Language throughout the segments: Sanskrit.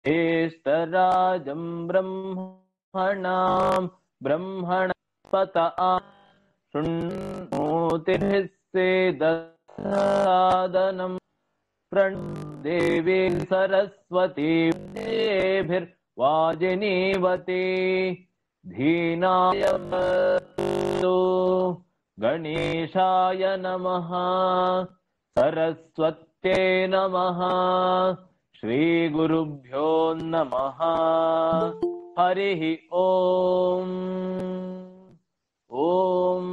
ज्येष्ठराजं ब्रह्मणस्पत शृण्वोतिभिः सेदसादनम् प्रणदेवी सरस्वती देभिर्वाजिनीवती धीनायवतु गणेशाय नमः सरस्वत्यै नमः श्रीगुरुभ्यो नमः हरिः ओम् ॐ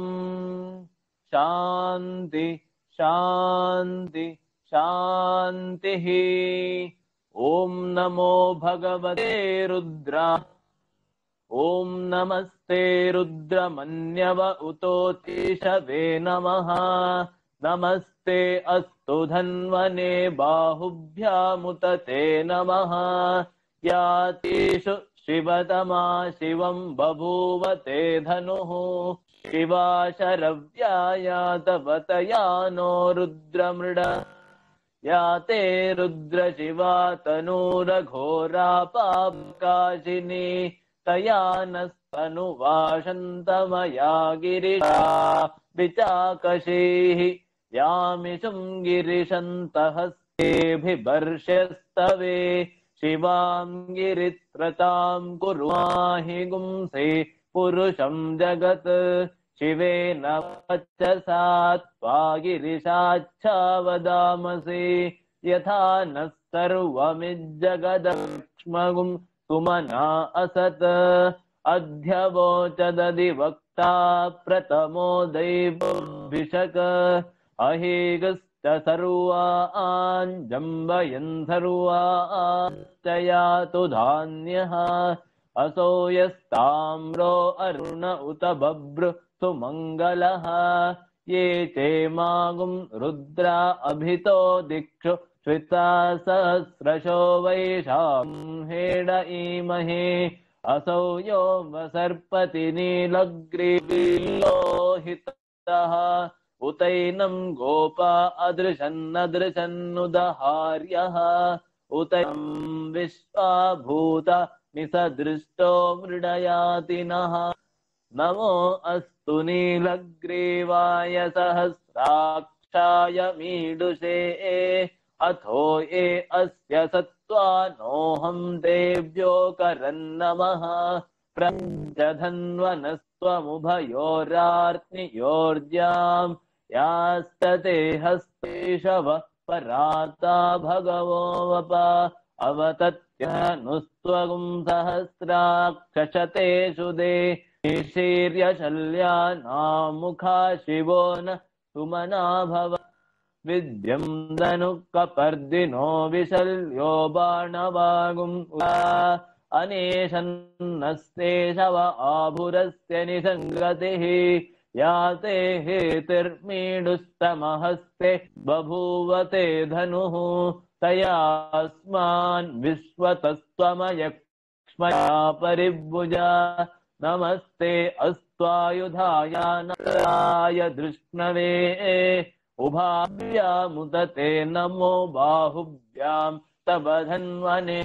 शान्ति शान्ति शान्तिः। ॐ नमो भगवते रुद्राय। ॐ नमस्ते रुद्रमन्यव उतोतीशवे नमः। नमस्ते अस्तु धन्वने बाहुभ्यामुतते नमः। यातीषु शिवतमा शिवं बभूवते धनुः। शिवा शरव्यायातवतया नो रुद्रमृड। या ते रुद्रशिवा तनूरघोरा पापकाशिनी। तया नस्तनुवाशन्तमया गिरिशा विचाकशीः। यामिषुं गिरिशन्तहस्तेभिवर्ष्यस्तवे। शिवां गिरित्रतां कुरु माहि गुंसे पुरुषं जगत्। शिवेन वचसा त्वा गिरिशाच्छा वदामसि। यथा नः सर्वमिज्जगदक्ष्मगुं सुमना असत्। अध्यवोचदधिवक्ता प्रथमो दैवभिषक। अहेगश्च सर्वान् जम्बयन् सर्वाश्च यातु धान्यः। असो यस्ताम्रो अरुण उत बभ्र सुमङ्गलः। ये चेमागुं रुद्रा अभितो दिक्षु श्विता सहस्रशो वैशां हेड ईमहे। असौ यो वसर्पति नीलग्रीलोहितः। उतैनं गोपा अदृशन्नदृशन्नुदहार्यः। उतैनं विश्वाभूत निसदृष्टो मृडयातिनः। नमो अस्तु नीलग्रीवाय सहस्राक्षाय मीडुषे। अथो ये अस्य सत्त्वानोऽहं देव्यो करन्नमः। प्रञ्जधन्वनस्त्वमुभयोरार्त्नियोर्ज्यां। यास्तते हस्तेशव पराता भगवो वप। अवतत्यनुस्त्वगुं सहस्राक्षशतेषु दे। शीर्यशल्यानामुखा शिवो न सुमना भव। विद्यं धनुःकपर्दिनो विशल्यो बाणवागुम् अनेशन्नस्ते शव आभुरस्य निसङ्गतिः। याते हेतिर्मीडुस्तमहस्ते बभूवते धनुः। तयास्मान् विश्वतस्त्वमयक्ष्मया परिभुजा। नमस्ते अस्त्वायुधाय नराय धृष्णवे। उभाभ्यामुदते नमो बाहुभ्यां तव धन्वने।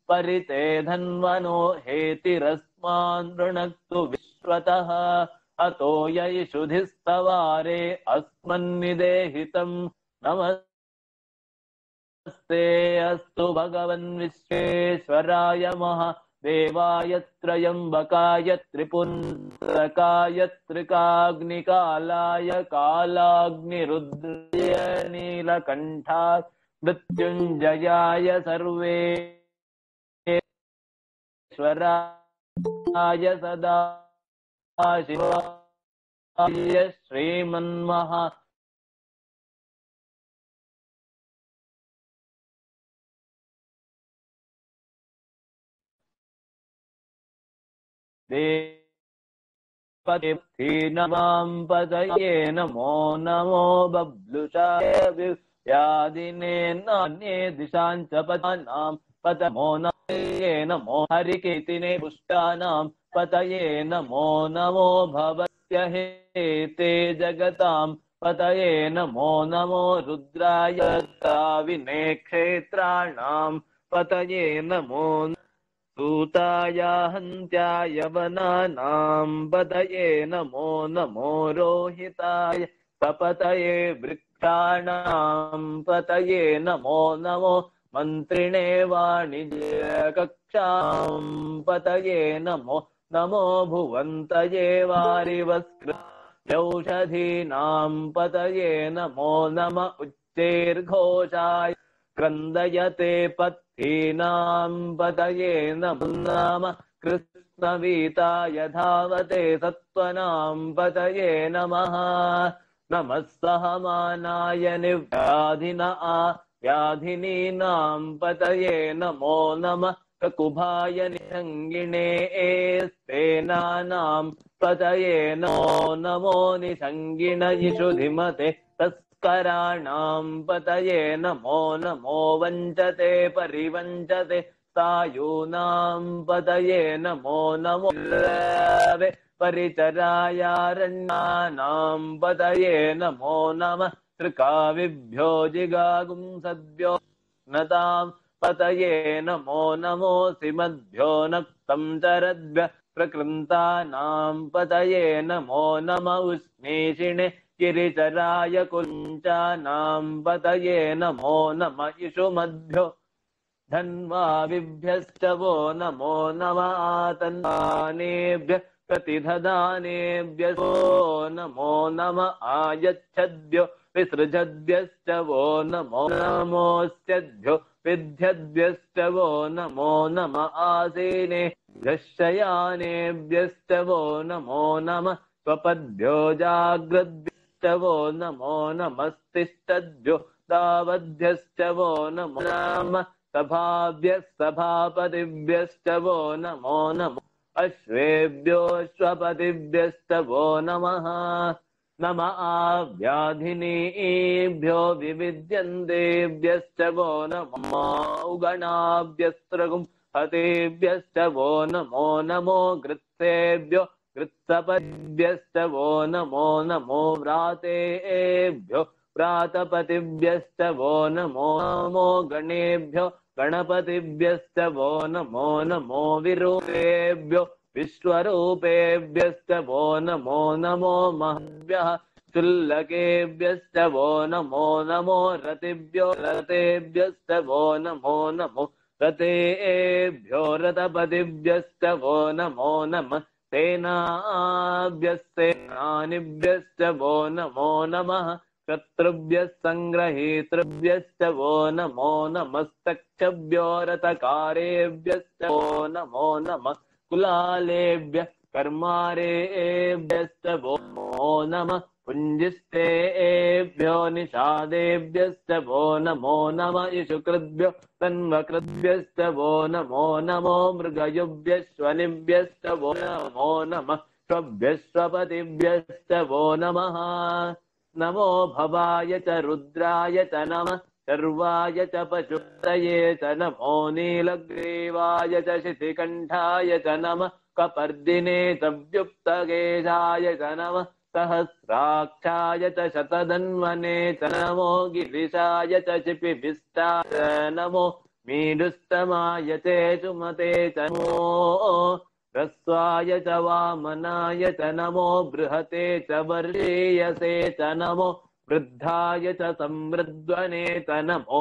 परिते धन्वनो हेतिरस्मान् वृणक्तु विश्वतः। अतो यैषुधिस्तवारे अस्मन्निदेहितम्। नमस्ते अस्तु भगवन् विश्वेश्वराय महादेवाय त्र्यम्बकाय त्रिपुण्ड्रकाय त्रिकाग्निकालाय कालाग्निरुद्राय नीलकण्ठाय मृत्युञ्जयाय सर्वेश्वराय सदाशिवाय श्रीमन्महा देवपति नमां पतये नमो नमो बब्लुषाय व्यादिने नान्ये दिशां च पतानां पतमो नये नमो हरिकेतिने पुष्टानां पतये नमो नमो भवत्य हेते जगतां पतये नमो नमो रुद्राय काविने क्षेत्राणां पतये नमो सूताय हन्त्याय वनानां पतये नमो नमो रोहिताय सपतये वृक्षाणां पतये नमो नमो मन्त्रिणे वाणिज्यकक्षां पतये नमो नमो भुवन्तये वारिवस्कृत्यौषधीनां पतये नमो नम उच्चैर्घोषाय क्रन्दयते पत्तीनां पतये नमो नम कृष्णवीताय धावते सत्त्वनां पतये नमः नमः सहमानाय निव्याधिना व्याधिनीनां पतये नमो नमः ककुभाय निषङ्गिणे स्तेनानां पतये नमो नमो निषङ्गिण इषुधिमते तस्कराणां पतये नमो नमो वञ्चते परिवञ्चते सायूनां पतये नमो नमो परिचरायारण्यानां पतये नमो नमः त्रिकाविभ्यो जिगागुंसद्भ्यो नतां पतये नमो नमोऽसि मद्भ्यो नक्तं चरद्भ्यः प्रकृन्तानां पतये नमो नम उष्णीषिणे गिरिचराय कुञ्चानां पतये नमो नम इषुमद्भ्यो धन्वाविभ्यश्च वो नमो नमः आतन्वानेभ्यः प्रतिधदानेभ्यः वो नमो नमः आयच्छद्भ्यो विसृजद्भ्यश्च वो नमो नमोऽस्यद्भ्यो विद्यद्भ्यश्च वो नमो नमः आसीनेभ्यः शयानेभ्यश्च वो नमो नमः स्वपद्भ्यो जाग्रद्भ्यश्च वो नमो नमस्तिष्ठद्भ्यो तावद्भ्यश्च वो नमो नमः सभाभ्यः सभापतिभ्यश्च वो नमो नमो अश्वेभ्योऽश्वपतिभ्यश्च वो नमः नम आव्याधिनीभ्यो विविद्यन्तेभ्यश्च वो नमो उगणाभ्यस्त्रगुं हतेभ्यश्च वो नमो नमो गृत्सेभ्यो गृत्सपतिभ्यश्च वो नमो नमो व्रातेभ्यो प्रातपतिभ्यश्च वो नमो नमो गणेभ्यो गणपतिभ्यश्च वो नमो नमो विरूपेभ्यो विश्वरूपेभ्यश्च वो नमो नमो महद्भ्यः चुल्लकेभ्यश्च वो नमो नमो रतिभ्यो रतेभ्यश्च वो नमो नमो रतेभ्यो रतपतिभ्यश्च वो नमो नमः सेनाभ्यस्तेनानिभ्यश्च वो नमो नमः शत्रुभ्यः सङ्ग्रहीतृभ्यश्च वो नमो नमस्तक्षभ्यो रथकारेभ्यश्च वो नमो नमः कुलालेभ्यः कर्मारेभ्यश्च वो नमः पुञ्जिष्टेभ्यो निषादेभ्यश्च वो नमो नमः इषुकृद्भ्यो तन्वकृद्भ्यश्च वो नमो नमो मृगयुभ्यश्वनिभ्यश्च वो नमो नमः स्वभ्यश्वपतिभ्यश्च वो नमः नमो भवाय च रुद्राय च नमः शर्वाय च पशुपतये च नमो नीलग्रीवाय च शितिकण्ठाय च नमः कपर्दिने च व्युक्तकेशाय च नमः सहस्राक्षाय च शतधन्वने च नमो गिरिशाय च चिपिभिष्टाय नमो मीडुस्तमाय च सुमते च नमो ह्रस्वाय च वामनाय च नमो बृहते च वर्षीयसे च नमो वृद्धाय च संवृद्वने च नमो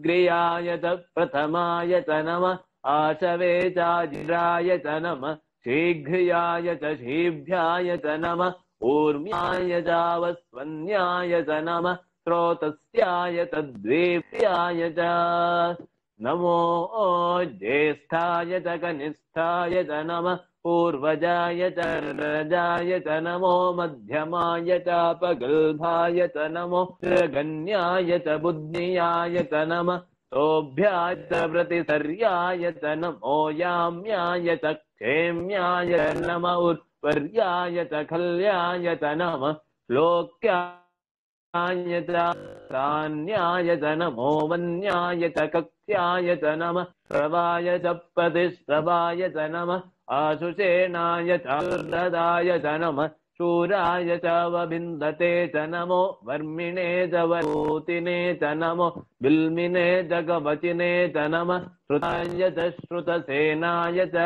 ग्रियाय च प्रथमाय च नमः आशवे चाजिराय च नमः शीघ्रियाय च शीभ्याय च नमः ऊर्म्याय चावस्वन्याय च नमः स्रोतस्याय च द्वेप्याय च नमो ज्येष्ठाय च कनिष्ठाय च नमः पूर्वजाय च रजाय च नमो मध्यमाय च पगल्भाय च नमो गण्याय च बुद्धियाय च नमः तोभ्याय च प्रतिसर्याय च नमो याम्याय च क्षेम्याय नमः उत्पर्याय च खल्याय च नमः श्लोक्याय च प्राण्याय च नमो वन्याय च कक्ष्याय च नमः प्रवाय च प्रतिश्रवाय च नमः आशुषेणाय च ददाय च नमः शूराय च वबिन्दते च नमो वर्मिणे च वरूतिने च नमो बिल्मिने च कवचिने च नमः श्रुताय च श्रुतसेनाय च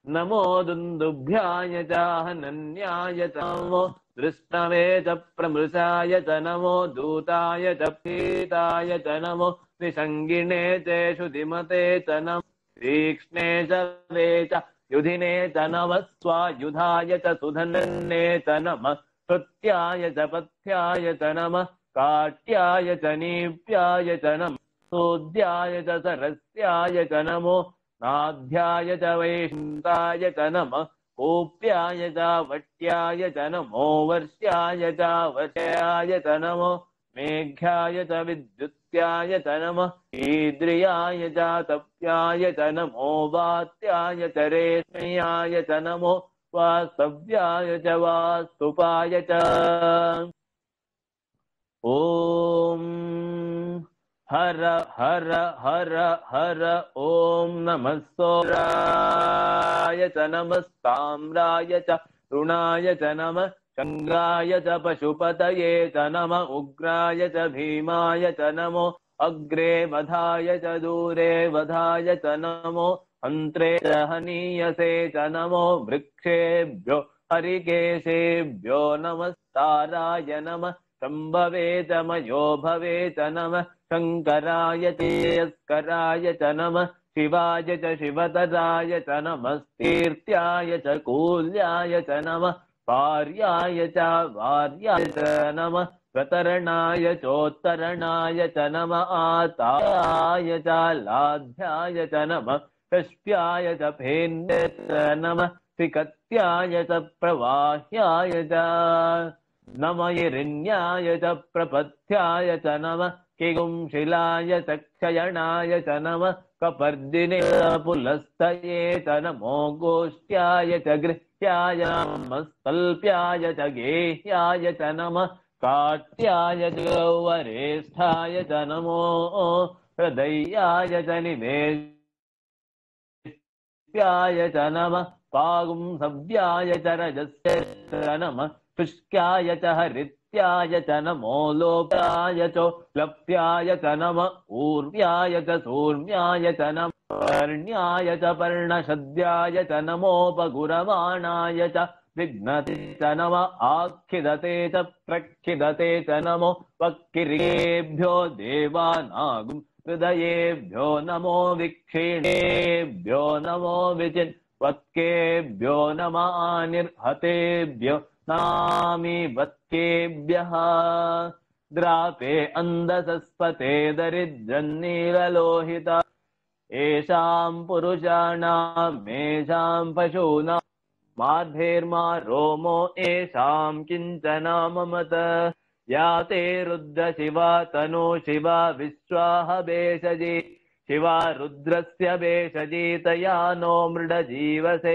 नमो दुन्दुभ्याय च हनन्याय च नमो दृष्टवे च प्रमृषाय च नमो दूताय च पीताय च नमो निषङ्गिणे च शुधिमते च नमो तीक्ष्णे च वे च युधिने च नमः स्वायुधाय च सुधन्ने च नमः कृत्याय च पथ्याय च नमः काट्याय च नीप्याय च नमः सोद्याय च सरस्याय च नमो नाध्याय च वैष्णताय च नमः कोप्याय च वट्याय च नमो वर्ष्याय च वश्याय च नमो मेघ्याय च विद्युत्याय च नमः ईद्रियाय च तप्याय च नमो वात्याय च रेष्म्याय च नमो वास्तव्याय च वास्तुपाय च ॐ हर हर हर हर ॐ नमः सौराय च नमः ताम्राय च ऋणाय च नमः शङ्गाय च पशुपतये च नमः उग्राय च भीमाय च नमो अग्रे वधाय च दूरे वधाय च नमो हन्त्रे च हनीयसे च नमो वृक्षेभ्यो हरिकेशेभ्यो नमस्ताराय नमः शम्भवे च मयो भवे च नमः शङ्कराय तेयस्कराय च नमः शिवाय च शिवतराय च नमस्तीर्थ्याय च कूल्याय च नमः भार्याय च वार्याय च नमः प्रतरणाय चोत्तरणाय च नमः आताय च लाध्याय च नमः कष्प्याय च फेन्य च नमः त्रिकत्याय च प्रवाह्याय च नम हिरण्याय च प्रपथ्याय च नमः किगुंशिलाय च क्षयणाय च नमः कपर्दिने पुलस्तये च नमो गोष्ट्याय च गृह्याय नमस्तल्प्याय च गेह्याय च नमः काट्याय च गौवरेष्ठाय च नमो हृदयाय च निवेश्याय च नमः पागुंसव्याय च रजस्य च नमः शुष्क्याय च हरित्याय च नमो लोप्याय च लप्याय च नमः ऊर्व्याय च सूर्म्याय च नमः पर्ण्याय च पर्णशद्याय च नमोपगुरवाणाय च विघ्नते च नमः आखिदते च प्रक्षिदते च नमो वक्किरीभ्यो देवानागुं हृदयेभ्यो नमो विक्षीणेभ्यो नमो वत्केभ्यो नमः निर्हतेभ्यो नामि वत्केभ्यः द्रापे अन्धसस्पते दरिद्रन्नीललोहिता येषां पुरुषाणां मेषां पशूनां मार्धेर्मा रोमो येषां किञ्चन ममत या ते रुद्रशिवा तनो शिवा विश्वाह भेषजी शिवा रुद्रस्य भेषजीतया नो मृडजीवसे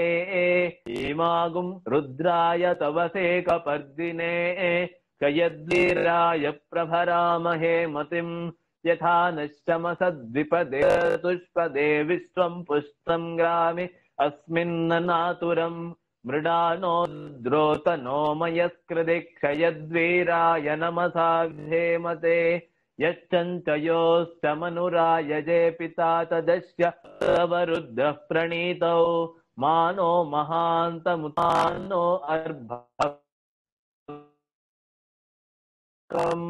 इमागुं रुद्राय तवसे कपर्दिने कयद्वीराय प्रभरामहे मतिं यथा नश्चमसद्विपदे तुष्पदे विश्वं पुष्टं ग्रामि अस्मिन्ननातुरं मृडानो द्रोतनो मयस्कृति क्षयद्वीराय नमसा धेमते यच्चञ्चयोश्च मनुरायजे पिता तदस्य तवरुद्रः प्रणीतौ मानो महान्तमुतान्नो अर्भकम्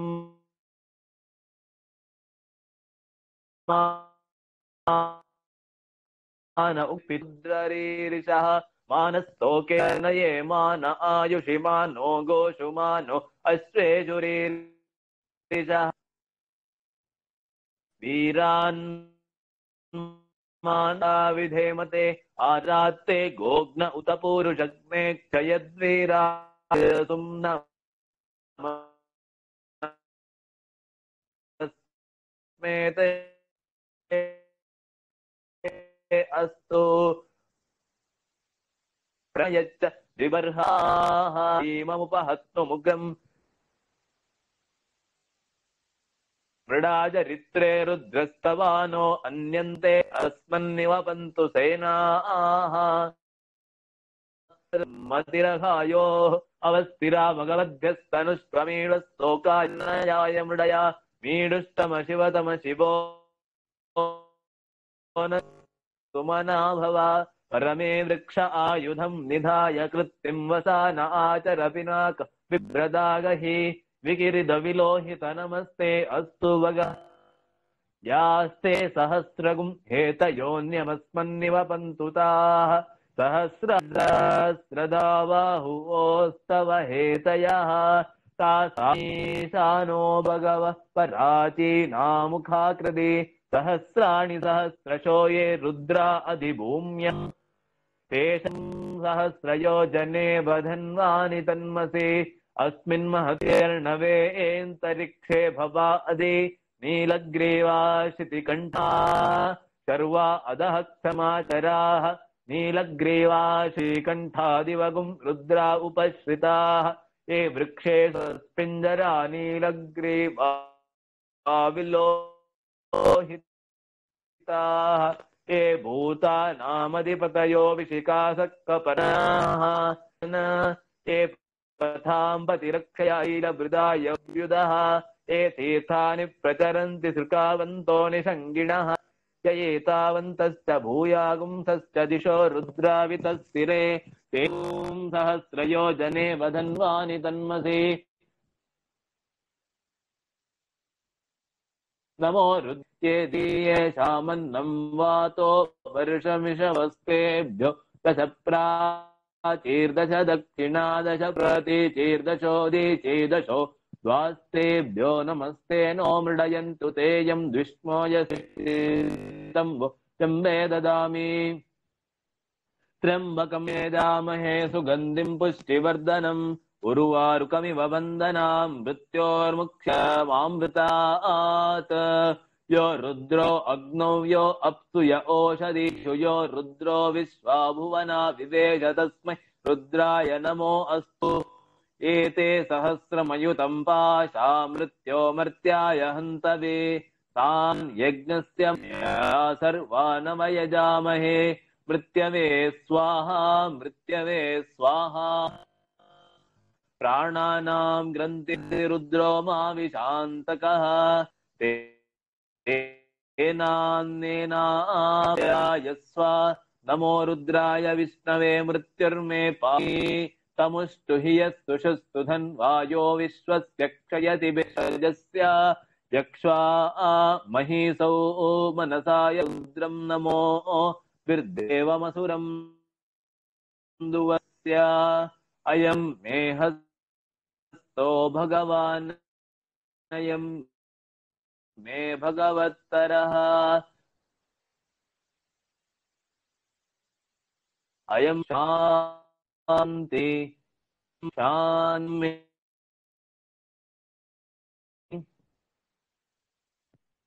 मान उक्पिद्ररीरिषः मानस्तोके नये मान आयुषि मानो गोषु मानो अश्वेजुरीरिषः वीरान् माना विधेमते आरात्ते गोग्न उत पूरुषग्ने क्षयद्वीराय सुम्नस्मेते अस्तु प्रयच्च विबर्हाः इममुपहत्तुमुग्रम् मृडाजरित्रे रुद्रस्तवानो अन्यन्ते अस्मन्निवपन्तु सेनाः मतिरघायोः अवस्थिरा मगवद्भ्यस्तनुष्प्रमीळस्तोकाय मृडया मीडुष्टम शिवतम शिवो सुमना भव परमे वृक्ष आयुधं निधाय कृत्तिं वसान आचर पिनाक बिभ्रदागहि विकिरिद विलोहित नमस्ते अस्तु वग यास्ते सहस्रगुं हेतयोन्यमस्मन्निवपन्तु ताः सहस्रदा बाहुवोस्तव हेतयः तासामीशानो भगवः पराचीनामुखाकृति सहस्राणि सहस्रशो ये रुद्रा अधिभूम्यम् तेषं सहस्रयोजने बधन्वानि तन्मसि अस्मिन् महत्यर्णवेऽन्तरिक्षे भवा अधि नीलग्रीवा शितिकण्ठा शर्वा अधः क्षमाचराः नीलग्रीवा श्रीकण्ठादिवगुं रुद्रा उपश्रिताः ये वृक्षेषु स्पिञ्जरा नीलग्रीवा विलोहिताः ये भूतानामधिपतयो विशिखासक्कपराः ये पथाम्पतिरक्षयाैलभृदाय व्युदः ये तीर्थानि प्रचरन्ति सृकावन्तो निषङ्गिणः य एतावन्तश्च भूयागुंसश्च दिशो रुद्रावितस्थिरे ते सहस्रयोजने वधन्वानि तन्मसि नमो रुद्येतीयेषामन्नं वातो वर्षमिषवस्तेभ्यो दश प्राचीर्दश दक्षिणादश प्रतीचीर्दशोदीचीदशो द्वास्तेभ्यो नमस्ते नो मृडयन्तु तेयं द्विष्मो यम्बे ददामि त्र्यम्बकं यजामहे सुगन्धिं पुष्टिवर्धनम् उर्वारुकमिव वन्दनां मृत्योर्मुक्षमामृतात् यो रुद्रो अग्नौ यो अप्सु य ओषधीषु यो रुद्रो विश्वा भुवना विवेश तस्मै रुद्राय नमो अस्तु एते सहस्रमयुतं पाशा मृत्योमर्त्याय हन्तवे तान् यज्ञस्य सर्वा नमयजामहे मृत्यवे स्वाहा मृत्यवे स्वाहा प्राणानां ग्रन्थिरुद्रो माविशान्तकः तेनान्नेनायस्व नमो रुद्राय विष्णवे मृत्युर्मे पाहि तमुष्टु हि यस्तुषस्तु धन्वायो विश्वस्य क्षयति विसर्जस्य यक्ष्वा महीसौ मनसाय रुद्रं नमो विर्देवमसुरं दुवस्य अयं मे हस्तो भगवान् अयं मे भगवत्तरः अयं शान्ति शान्मे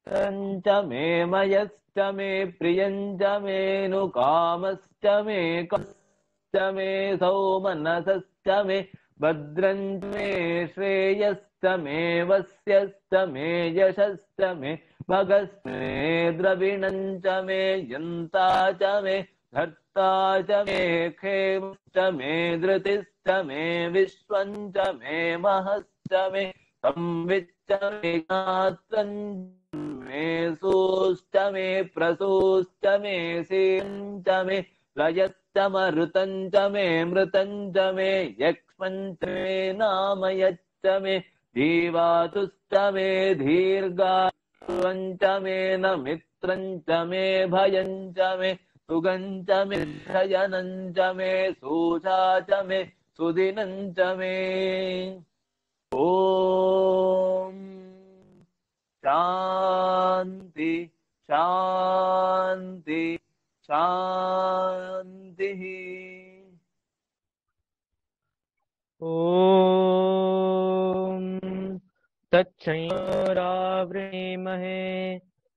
च मे मयश्च मे प्रियञ्च मेऽनुकामश्च मे कश्च मे सौमनसश्च मे भद्रञ्च मे श्रेयश्च मे वस्यश्च मे यशश्च मे भगश्च मे द्रविणञ्च मे यन्ता च मे धर्ता च मे क्षेमश्च मे धृतिश्च मे विश्वञ्च मे महश्च मे संविच्च मे ज्ञात्रञ्च मे सूश्च मे प्रसूश्च मे शीलञ्च मे लयश्च मरुतञ्च मे मृतञ्च मे यक्ष्मञ्च मे नामयच्च मे जीवातुश्च मे दीर्घायुश्च मे नमित्रञ्च मे भयञ्च मे सुगञ्च मे शयनञ्च मे सूषा च मे सुदिनञ्च मे ॐ शान्ति शान्ति शान्तिः ॐ तच्छंयोरावृणीमहे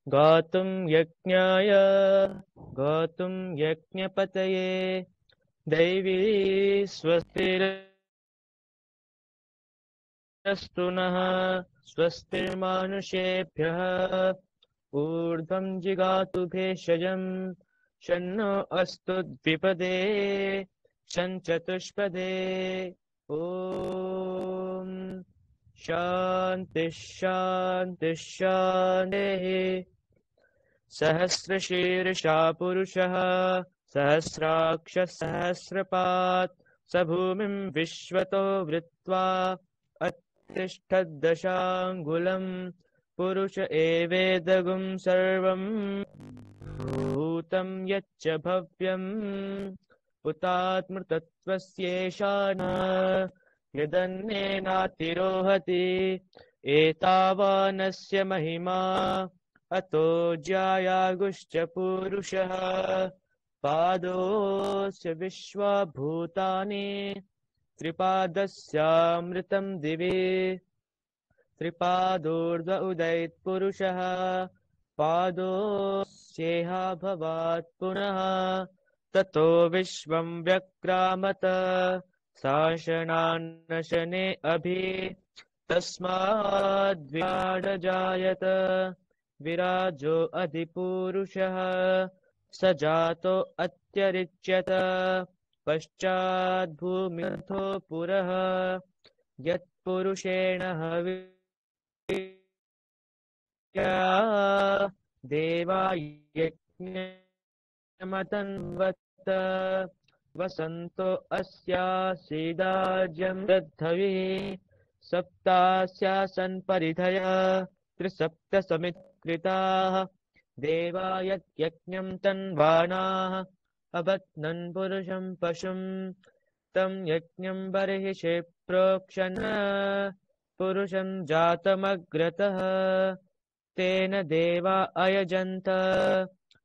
गातुं यज्ञाय गातुं यज्ञपतये दैवी स्वस्तिरस्तु नः स्वस्तिर्मानुषेभ्यः ऊर्ध्वं जिगातु भेषजं शन्नो अस्तु द्विपदे चतुष्पदे। ॐ शान्ति शान्ति शान्तिः। सहस्रशीर्षा पुरुषः सहस्राक्ष सहस्रपात् स भूमिं विश्वतो वृत्वा अत्तिष्ठद्दशाङ्गुलम् पुरुष एवेदगुं सर्वं भूतं यच्च भव्यम् हुतात्मतत्त्वस्येषा यदन्येनातिरोहति एतावानस्य महिमा अतो ज्यायागुश्च पुरुषः पादोऽस्य विश्वभूतानि त्रिपादस्यामृतं दिवि त्रिपादोर्ध्व उदयत्पुरुषः पादोऽस्येहा भवात् पुनः ततो विश्वं व्यक्रामत शासनान्नशने अभि तस्माद्विराडजायत विराजो अधिपुरुषः स जातो अत्यरिच्यत पश्चाद्भूमिर्थो पुरः यत्पुरुषेण हविष्या देवा यज्ञमतन्वत वसन्तो अस्यासीदाज्यं दद्धविः सप्तास्यासन् परिधय त्रिसप्तसमित्कृताः देवा यज्ञं तन्वानाः अबध्नन् पुरुषं पशुं तं यज्ञं बर्हिषे प्रोक्षन् पुरुषं जातमग्रतः तेन देवा अयजन्त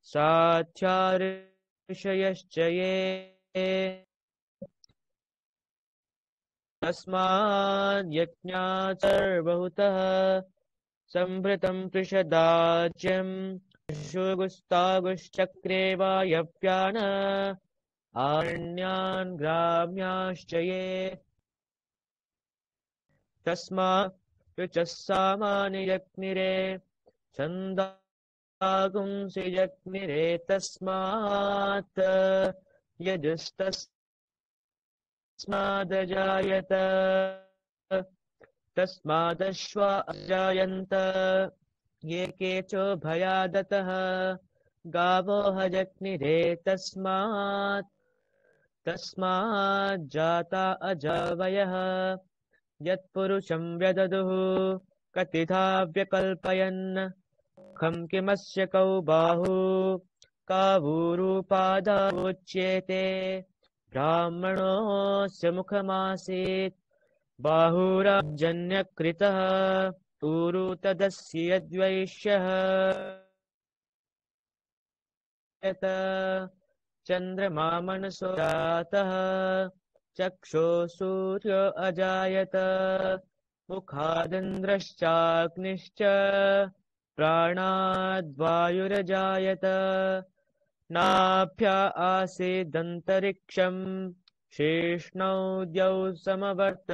साध्या ऋषयश्च ये तस्माद् यज्ञात् सर्वहुतः संभृतं पृषदाज्यं शुगुस्तागुश्चक्रे वायव्यान् आरण्यान् ग्राम्याश्च ये तस्मात् ऋचः सामानि यज्ञिरे छन्दागुंसि यज्ञिरे तस्मात् यजुस्तस्मादजायत तस्मादश्वा अजायन्त ये केचोभयादतः गावो हजग्निरे तस्माज्जाता अजावयः यत्पुरुषं व्यददुः कतिधा व्यकल्पयन् खं किमस्य कौ बाहु कावूरूपादावोच्येते ब्राह्मणोऽस्य मुखमासीत् बाहुराजन्यकृतः ऊरू तदस्य यद्वैश्यः चन्द्रमा मनसो जातः चक्षो सूर्यो अजायत मुखादिन्द्रश्चाग्निश्च प्राणाद्वायुरजायत नाभ्या आसीदन्तरिक्षं शेष्णौ द्यौ समवर्त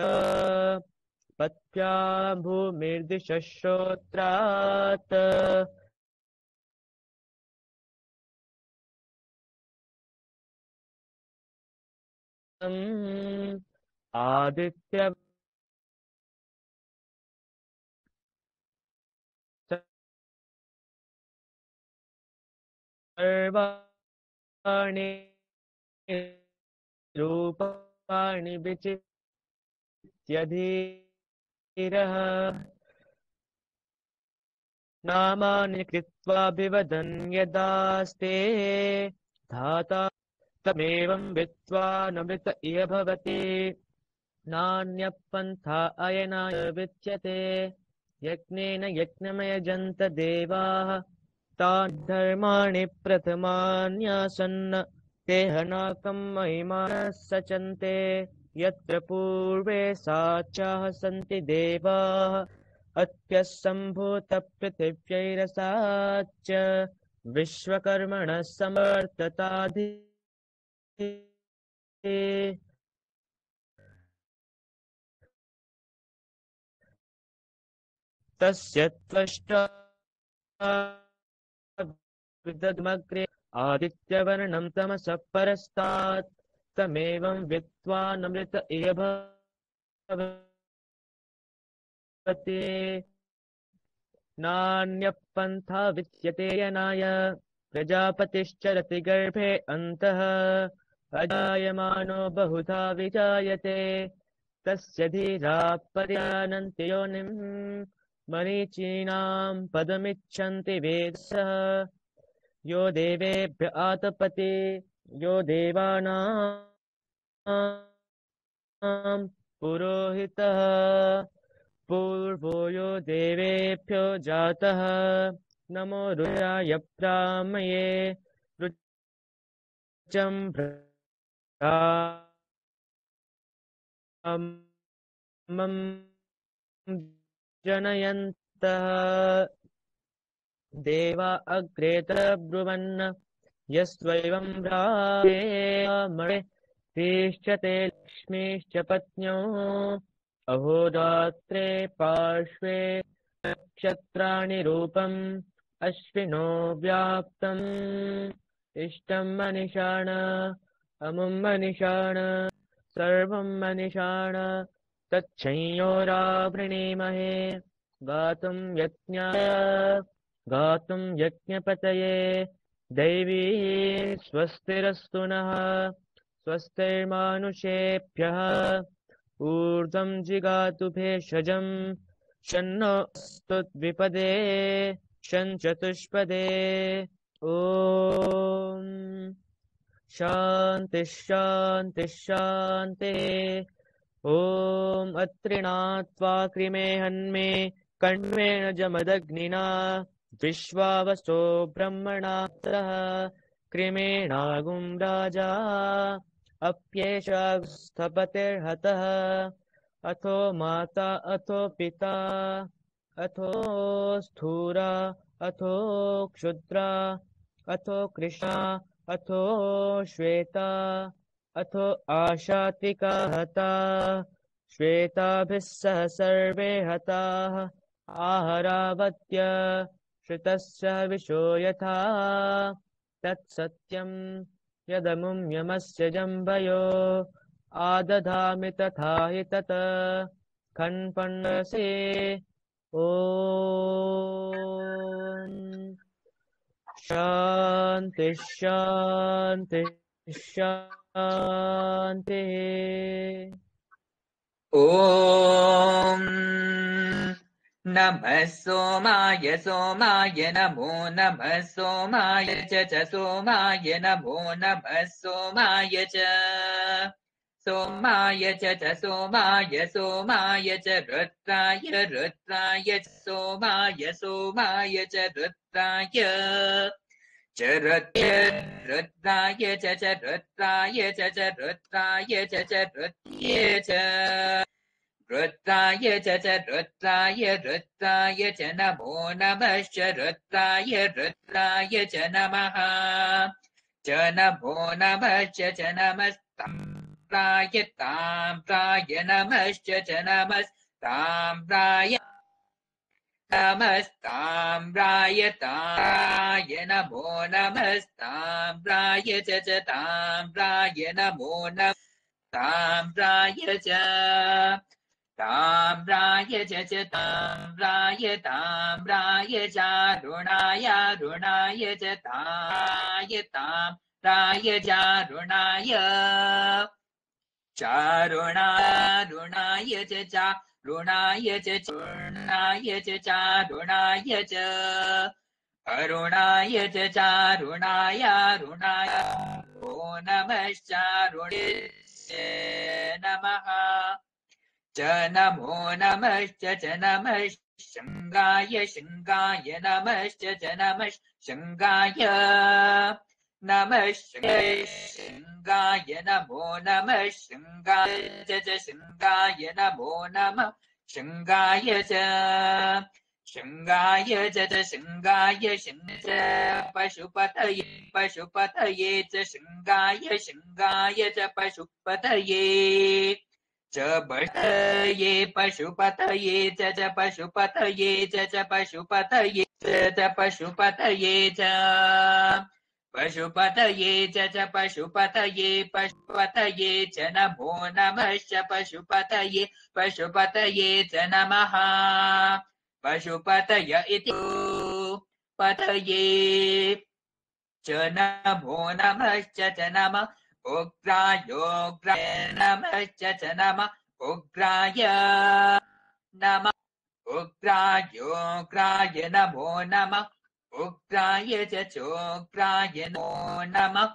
पत्या भूमिर्दिशः श्रोत्रात् आदित्य सर्वाणि रूपाणि विचित्यधीरः नामानि कृत्वाभिवदन् यदास्ते धाता तमेवं विद्त्वा नमृत इह भवति नान्यः पन्था अयनाय विद्यते यज्ञेन यज्ञमयजन्त देवाः तान् धर्माणि प्रथमान्यासन् ते हनाकं महिमानः सचन्ते यत्र पूर्वे साचाः सन्ति देवाः अत्यः सम्भूतपृथिव्यैरसाच्च विश्वकर्मणः समर्थताधि तस्य त्वष्टा विदद्मग्रे आदित्यवर्णं तमसः परस्तात् तमेवं विद्वानमृत इह भवति नान्यः पन्था विद्यते यनाय प्रजापतिश्चरति गर्भे अन्तः अजायमानो बहुधा विजायते तस्य धीरा पर्यानन्ति योनिम् मरीचीनां पदमिच्छन्ति वेदसः यो देवेभ्य आतपति यो देवानां पुरोहितः पूर्वो यो देवेभ्यो जातः नमो रुद्राय ब्राह्मये रुचं ब्राह्मं जनयन्तः देवा अग्रे तब्रुवन् यस्त्वैवं ब्राह्मणे तिष्ठते लक्ष्मीश्च पत्न्यो अहोरात्रे पार्श्वे नक्षत्राणि रूपम् अश्विनो व्याप्तम् इष्टं मनिषाण अमुं मनिषाण सर्वं मनिषाण तच्छंयोरावृणीमहे गातुं यज्ञपतये दैवी स्वस्तिरस्तु नः स्वस्तिर्मानुषेभ्यः ऊर्ध्वं जिगातु भेषजम् शन्नो स्तुद्विपदे शञ्चतुष्पदे ॐ शान्तिः शान्तिः शान्तिः ॐ अत्रिणात्वा कृमे हन्मे कण्वेन जमदग्निना विश्वावसो ब्रह्मणातः कृमेणागुं राजा अप्येषा स्थपतिर्हतः अथो माता अथो पिता अथो स्थूरा अथो क्षुद्रा अथो कृष्णा अथो श्वेता अथो आशातिका हता श्वेताभिः सह सर्वे हताः आहरावत्य श्रुतस्य विशो यथा तत्सत्यं यदमुं यमस्य जम्भयो आदधामि तथा हि तत् खन्पण्डसे ॐ शान्तिः शान्तिः शान्तिः ॐ नमः सोमाय सोमाय नमो नमः सोमाय च सोमाय नमो नमः सोमाय च सोमाय च सोमाय सोमाय च रुद्राय रुद्राय च सोमाय सोमाय च रुद्राय च रुद्राय च रुद्राय च रुद्राय च रुद्राय च रुद्राय च रुद्राय रुद्राय च नमो नमश्च रुद्राय रुद्राय च नमः च नमो नमश्च च नमस्ताम्राय ताम्राय नमश्च च नमस्ताम्राय नमस्ताम्राय ताम्राय नमो नमस्ताम्राय च ताम्राय नमो नमः ताम्राय च ताम्राय च ताम्राय ताम्राय चारुणाय रुणाय च ताय ताम्राय चारुणाय चारुणाय च चारुणाय च चूर्णाय च चारुणाय च अरुणाय च चारुणाय रुणाय ॐ नमश्चारुणे नमः च नमो नमश्च च नमः शृङ्गाय शृङ्गाय नमश्च च नमः शृङ्गाय नमः शृङ्गाय नमो नमः शृङ्गाय च शृङ्गाय नमो नमः शृङ्गाय च शृङ्गाय च शृङ्गाय शृङ्ग पशुपतये पशुपतये च शृङ्गाय शृङ्गाय च पशुपतये च भटये पशुपतये च पशुपतये च पशुपतये च पशुपतये च पशुपतये च पशुपतये पशुपतये च नमो नमश्च पशुपतये पशुपतये च नमः पशुपतय इति पतये च नमो नमश्च च नमः उग्रायोग्राय नमश्च च नमः उग्राय नमः उग्रायोग्राय नमो नमः उग्राय च चोग्राय नमो नमः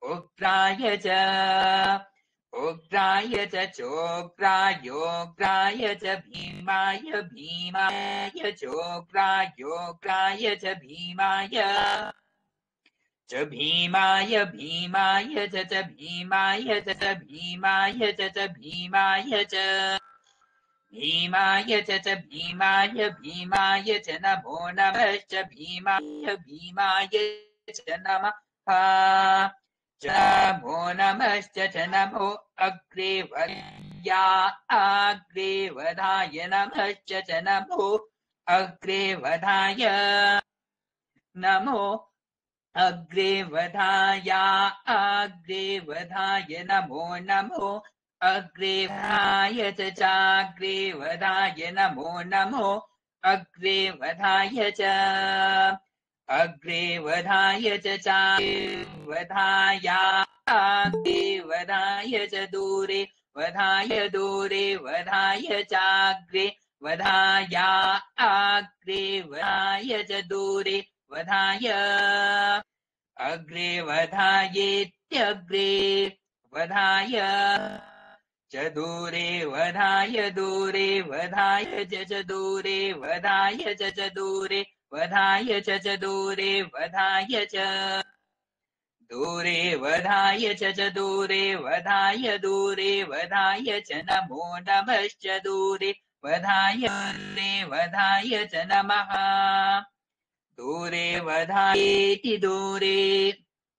उग्राय च चोग्रायोग्राय च भीमाय भीमाय चोग्रायोग्राय च भीमाय च भीमाय भीमाय च भीमाय च भीमाय च भीमाय च भीमाय च भीमाय भीमाय च नमो नमश्च भीमाय भीमाय च नमः च नमो नमश्च च नमो अग्रे वद्या अग्रे वधाय नमश्च च नमो अग्रे वधाय नमो अग्रे वधाय नमो नमो अग्रे वधाय च चाग्रे वधाय नमो नमो अग्रे वधाय च अग्रे वधाय च वधाय अग्रे वधाय च दूरे वधाय दूरे वधाय चाग्रे वधाय अग्रे वधाय च दूरे वधाय अग्रे वधायेत्यग्रे वधाय च दूरे वधाय दूरे वधाय च दूरे वधाय च दूरे वधाय च दूरे वधाय च दूरे वधाय च दूरे वधाय दूरे वधाय च नमो नमश्च दूरे वधाय च नमः दूरे वधायेति दूरे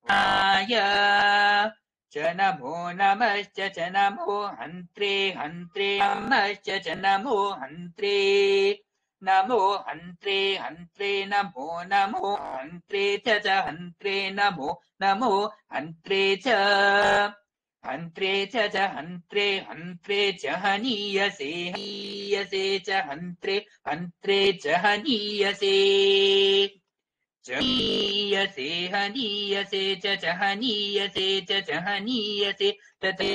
वधाय च नमो नमश्च च नमो हन्त्रे हन्त्रे नमश्च च नमो हन्त्रे नमो हन्त्रे हन्त्रे नमो नमो हन्त्रे च हन्त्रे नमो नमो हन्त्रे च हन्त्रे च हन्त्रे हन्त्रे च हनीयसे हनीयसे च हन्त्रे हन्त्रे च हनीयसे च हनीयसे हनीयसे च हनीयसे च हनीयसे तते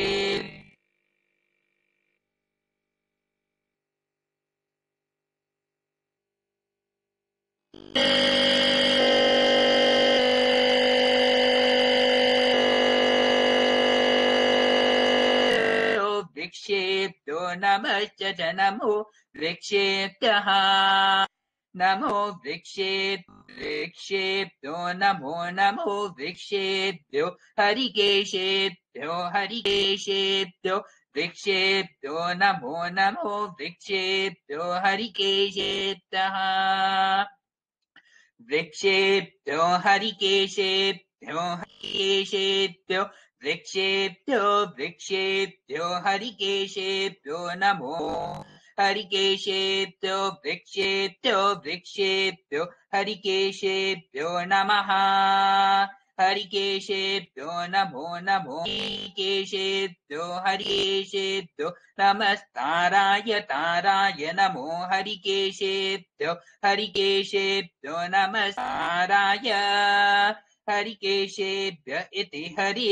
वृक्षेभ्यो नमश्च च नमो वृक्षेभ्यः नमो वृक्षेभ्यो नमो नमो वृक्षेभ्यो हरिकेशेभ्यो हरिकेशेभ्यो वृक्षेभ्यो नमो नमो वृक्षेभ्यो हरिकेशेभ्यः वृक्षेभ्यो हरिकेशेभ्यो हरिकेशेभ्यो वृक्षेभ्यो वृक्षेभ्यो हरिकेशेभ्यो नमो हरिकेशेभ्यो वृक्षेभ्यो वृक्षेभ्यो हरिकेशेभ्यो नमः हरिकेशेभ्यो नमो नमो हरिकेशेभ्यो हरिकेशेभ्यो नमस्ताराय ताराय नमो हरिकेशेभ्यो हरिकेशेभ्यो नमस्ताराय हरिकेशेभ्य इति हरि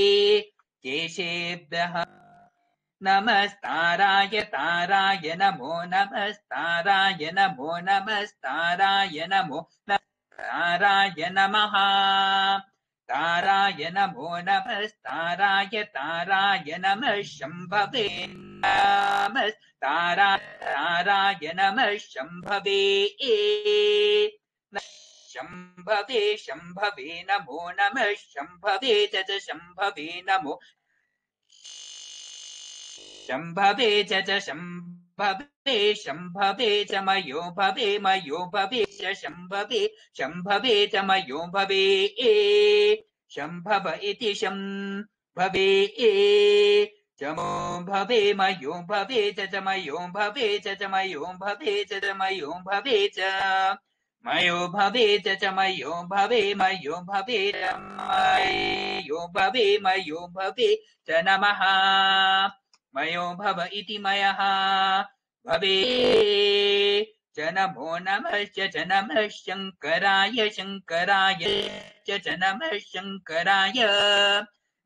केशेभ्यः नमस्ताराय ताराय नमो नमस्ताराय नमो नमस्ताराय नमो ताराय नमः ताराय नमो नमस्ताराय ताराय नमः शम्भवे ताराय नमः शम्भवे शम्भवे शम्भवे नमो नमः शम्भवे च शम्भवे नमो शम्भवे च शम्भवे शम्भवे च मयो भवे च शम्भवे शम्भवे च मयो भवे शम्भव इति शम्भवे चमो भवे मयो भवे च मयो भवे च मयो भवे च मयो भवे च मयो भवेत् च मयो भवे मयो भवेत् मयो भवे मयो भवे च नमः मयो भव इति मयः भवे च नमो नमश्च च नमः शङ्कराय शङ्कराय च नमः शङ्कराय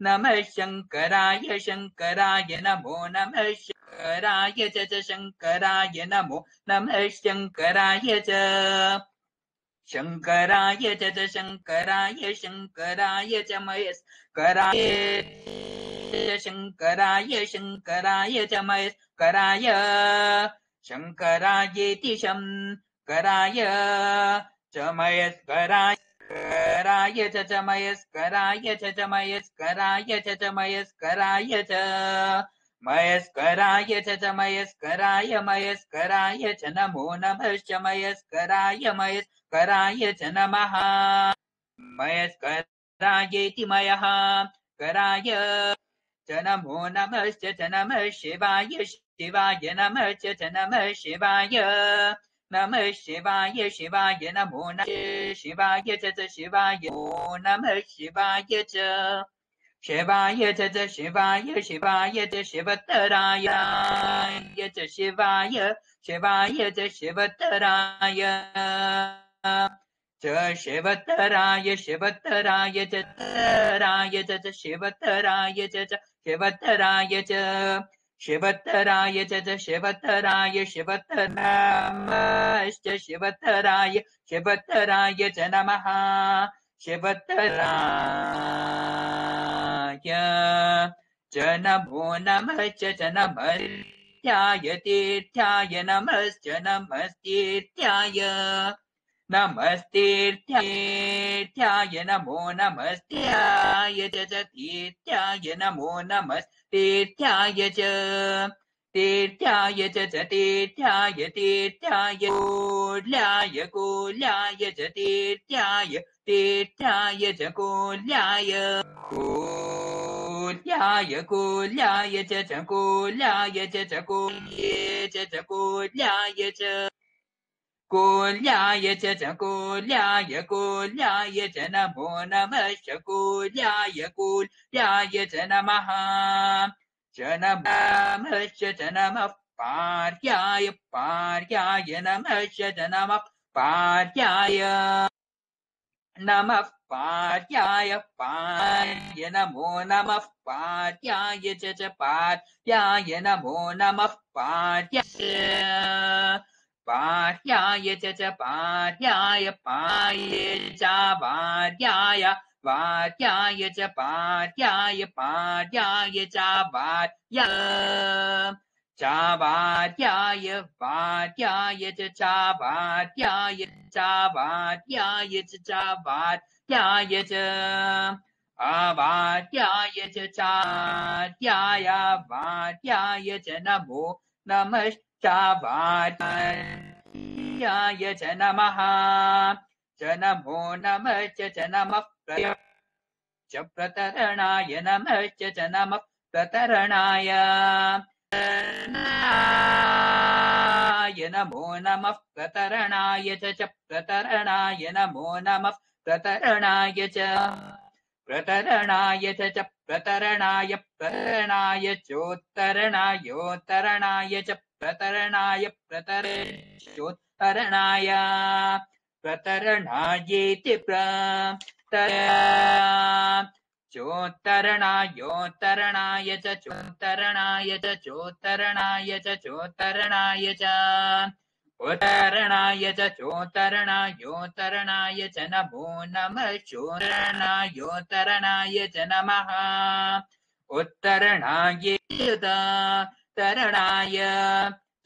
नमः शङ्कराय शङ्कराय नमो नमः शङ्कराय च शङ्कराय नमो नमः शङ्कराय च शङ्कराय च शङ्कराय शङ्कराय च मयस्कराय शङ्कराय शङ्कराय च मयस्कराय शङ्करायेति शङ्कराय च मयस्कराय कराय च मयस्कराय च मयस्कराय च मयस्कराय च मयस्कराय च मयस्कराय मयस्कराय च नमो नमश्च मयस्कराय मयस्कराय च नमः मयस्करायेति मयः कराय च नमो नमश्च च नमः शिवाय शिवाय नमः च नमः शिवाय नमः शिवाय शिवाय नमो नमः शिवाय च शिवाय नमः शिवाय च शिवाय च शिवाय शिवाय च शिवतराय च शिवाय शिवाय च शिवतराय च शिवतराय शिवतराय च तराय च शिवतराय च शिवतराय च शिवतराय च शिवतराय शिवतरामश्च शिवतराय शिवतराय च नमः शिवतराय च नमो नमः च नमः तीर्थ्याय नमश्च नमस्तीर्थ्याय नमस्तीर्थ्याय नमो नमस्तीर्थ्याय च तीर्थ्याय नमो नमस्तीर्थ्याय च तीर्थ्याय च तीर्थ्याय तीर्थ्याय कोल्याय कोल्याय च तीर्थ्याय तीर्थ्याय च कोल्याय कोल्याय कोल्याय च कोल्याय च कोल्ये च कोल्याय च कोल्याय च कोल्याय कोल्याय च नमो नमश्च कोल्याय कोल्याय च नमः च नमश्च च नमः पार्याय पार्याय नमश्च च नमः पार्याय नमः पार्याय पार्य नमो नमः पार्याय च पार्याय नमो नमः पार्याय पार्याय च पार्याय पार्ये च वार्याय वार्याय च पार्याय पार्याय च वार्याय चावार्याय वार्याय च चावार्याय चावार्याय च चावार्याय च अवार्याय च चार्याय वार्याय च नमो नमश्चावार्याय च नमः च नमो नमः च नमः च प्रतरणाय नमः च नमः प्रतरणाय नमो नमः प्रतरणाय च प्रतरणाय नमो नमः प्रतरणाय च प्रतरणाय च प्रतरणाय प्रतरणाय चोत्तरणायोत्तरणाय च प्रतरणाय प्रतरणाय प्रतरणायेति चोत्तरणायोत्तरणाय च चोत्तरणाय च चोत्तरणाय च चोत्तरणाय च उत्तरणाय च चोत्तरणायोत्तरणाय च नमो नमः चोत्तरणायोत्तरणाय च नमः उत्तरणायोत्तरणाय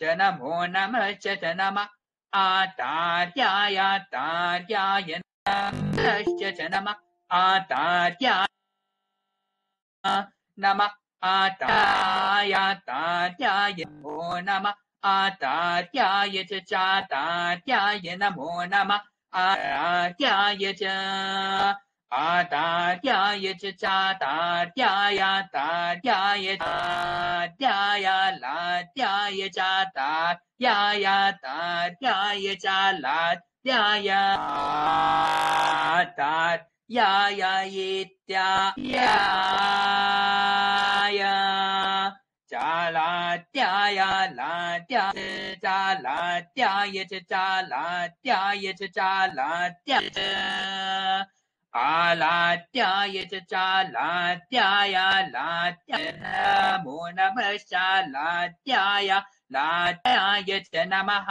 च नमो नमः च नमः आतार्याय तार्याय नमश्च च नमः आतार्याय नमः आतार्याय तार्याय नमो नमः आतार्याय च चातार्याय नमो नमः आतार्याय च आतार्याय च चातार्याय तार्याय तार्याय लार्याय चातार्याय तार्याय चालार्याय तार्यायेत्यायाय चालात्याय लात्याय चालात्याय च चालात्याय च चालात्याय च आलात्याय च चालात्याय लात्याय नमो नमः चालात्याय लात्याय च नमः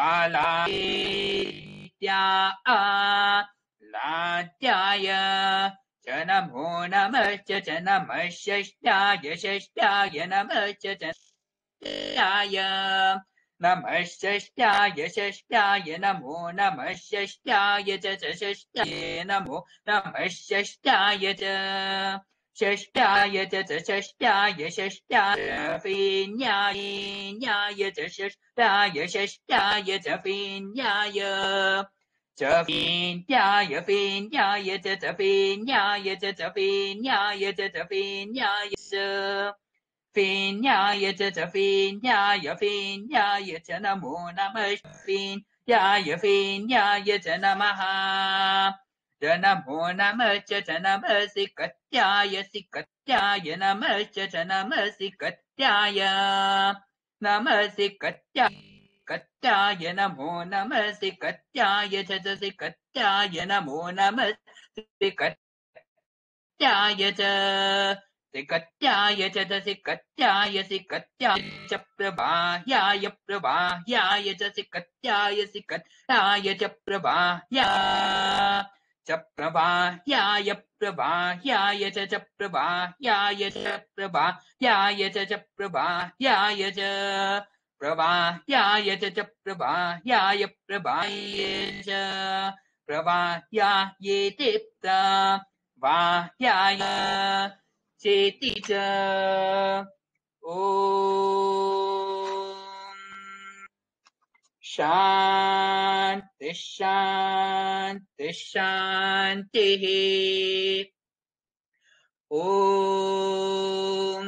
आलात्या लात्याय च नमो नमः च नमः षष्ठाय षष्ठाय नमः च षष्ठाय नमः षष्ठाय षष्ठाय नमो नमः षष्ठाय च षष्ठाय नमो नमः षष्ठाय च षष्ठाय च षष्ठाय षष्ठाय फेन्याय न्याय च षष्ठाय षष्ठाय च फेन्याय च फेन्याय फेन्याय च फेन्याय च फेन्याय च फेन्याय च फेन्याय च फेन्याय फेन्याय च नमो नमः फेन्याय फेन्याय च नमः च नमो नमः च नमः सिकत्याय सिकत्याय नमः च नमः सिकत्याय नमः सिकत्याय सिकत्याय नमो नमः सिकत्याय च सिकत्याय नमो नमः सिकत्याय च सिकत्याय च सिकत्याय सिकत्याय च प्रवाह्याय प्रवाह्याय च सिकत्याय सिकत्याय च प्रवाह्याय च प्रवाह्याय प्रवाह्याय च प्रवाह्याय च प्रवाह्याय च प्रवाह्याय च प्रवाह्याय च प्रवाह्याय प्रवाह्याय च प्रवाह्यायेति प्रवाह्याय चेति च ॐ शान्ति शान्ति शान्तिः ॐ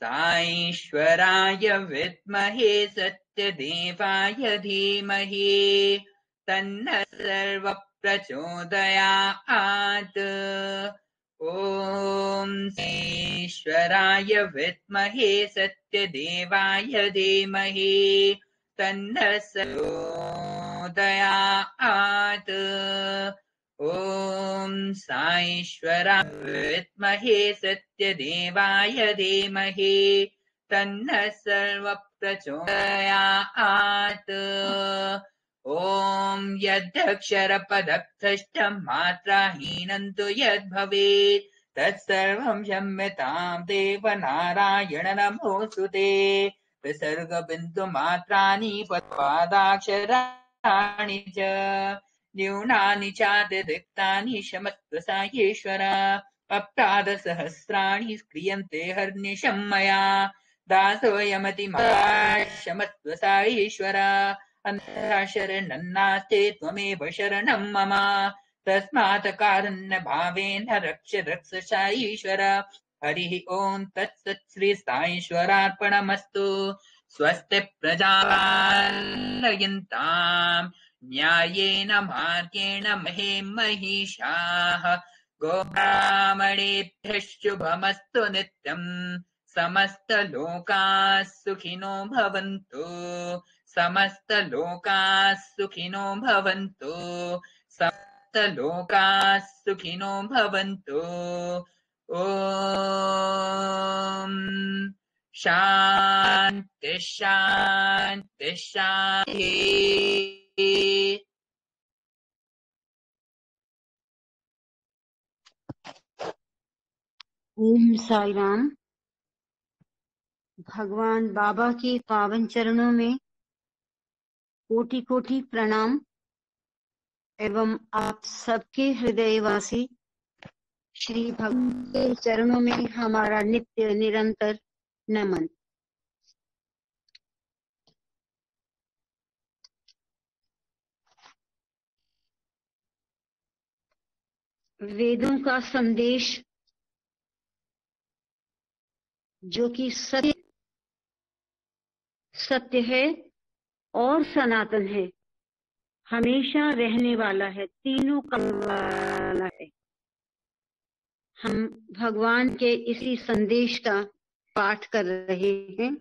साईश्वराय विद्महे सत्यदेवाय धीमहि तन्नः सर्वप्रचोदयात् ॐ ईश्वराय विद्महे सत्यदेवाय धीमहि तन्नः प्रचोदयात् ॐ साईश्वराय विद्महे सत्यदेवाय धीमहि तन्नः सर्वप्रचोदयात् ॐ यद्यक्षरपदभ्रष्टं मात्राहीनं तु यद्भवेत् तत्सर्वं क्षम्यतां देवनारायण नमोऽस्तु ते विसर्गबिन्दुमात्राणि पदपादाक्षराणि च न्यूनानि चातिरिक्तानि क्षमस्व साईश्वर अप्रादसहस्राणि क्रियन्ते हर्निशं मया दासोऽयमतिमाक्षमस्व साईश्वर अन्यथा शरणं नास्ते त्वमेव शरणं मम तस्मात् कारुण्यभावेन रक्ष रक्ष साईश्वर हरिः ॐ तत्सत् श्री साईश्वरार्पणमस्तु स्वस्ति प्रजापालयन्ताम् न्यायेन मार्गेण महे महिषाः गोब्राह्मणेभ्यः शुभमस्तु नित्यम् समस्तलोकाः सुखिनो भवन्तु समस्तलोकाः सुखिनो भवन्तु समस्तलोकाः सुखिनो भवन्तु ॐ शान्ति शान्ति शान्तिः ओम साई राम। भगवान बाबा के पावन चरणों में कोटि कोटि प्रणाम एवं आप सबके हृदयवासी श्री भगवान के चरणों में हमारा नित्य निरंतर नमन। वेदों का संदेश जो कि सत्य है और सनातन है, हमेशा रहने वाला है, तीनों का वाला है। हम भगवान के इसी संदेश का पाठ कर रहे हैं।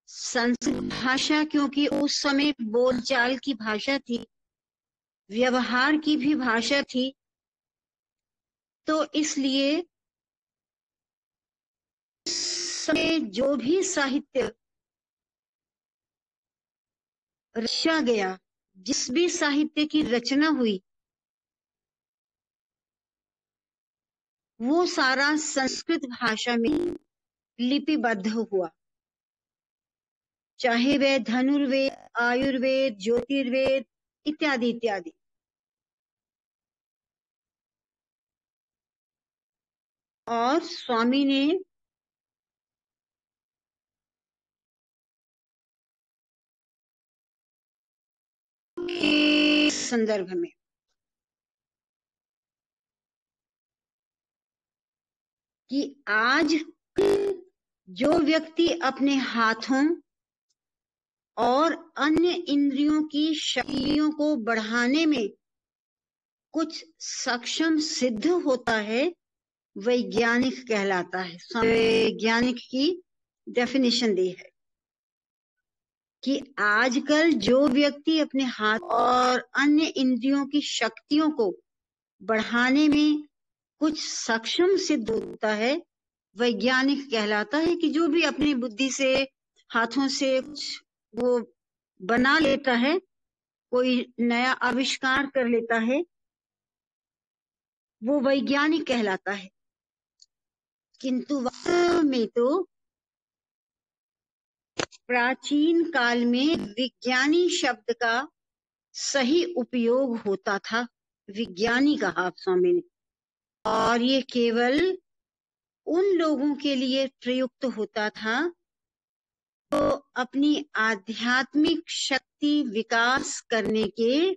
संस्कृत भाषा क्योंकि उस समय बोलचाल की भाषा थी, व्यवहार की भी भाषा थी, तो इसलिए समय जो भी साहित्य रचा गया, जिस भी साहित्य की रचना हुई, वो सारा संस्कृत भाषा में लिपिबद्ध हुआ। चाहे वह धनुर्वेद, आयुर्वेद, ज्योतिर्वेद इत्यादि इत्यादि। और स्वामी ने इस संदर्भ में कि आज जो व्यक्ति अपने हाथों और अन्य इंद्रियों की शक्तियों को बढ़ाने में कुछ सक्षम सिद्ध होता है, वैज्ञानिक कहलाता है। वैज्ञानिक की डेफिनेशन दी है कि आजकल जो व्यक्ति अपने हाथ और अन्य इंद्रियों की शक्तियों को बढ़ाने में कुछ सक्षम सिद्ध होता है, वैज्ञानिक कहलाता है। कि जो भी अपनी बुद्धि से, हाथों से कुछ वो बना लेता है, कोई नया आविष्कार कर लेता है, वो वैज्ञानिक कहलाता है। किंतु वास्तव में तो प्राचीन काल में विज्ञानी शब्द का सही उपयोग होता था। विज्ञानी कहा स्वामी ने, और ये केवल उन लोगों के लिए प्रयुक्त होता था तो अपनी आध्यात्मिक शक्ति विकास करने के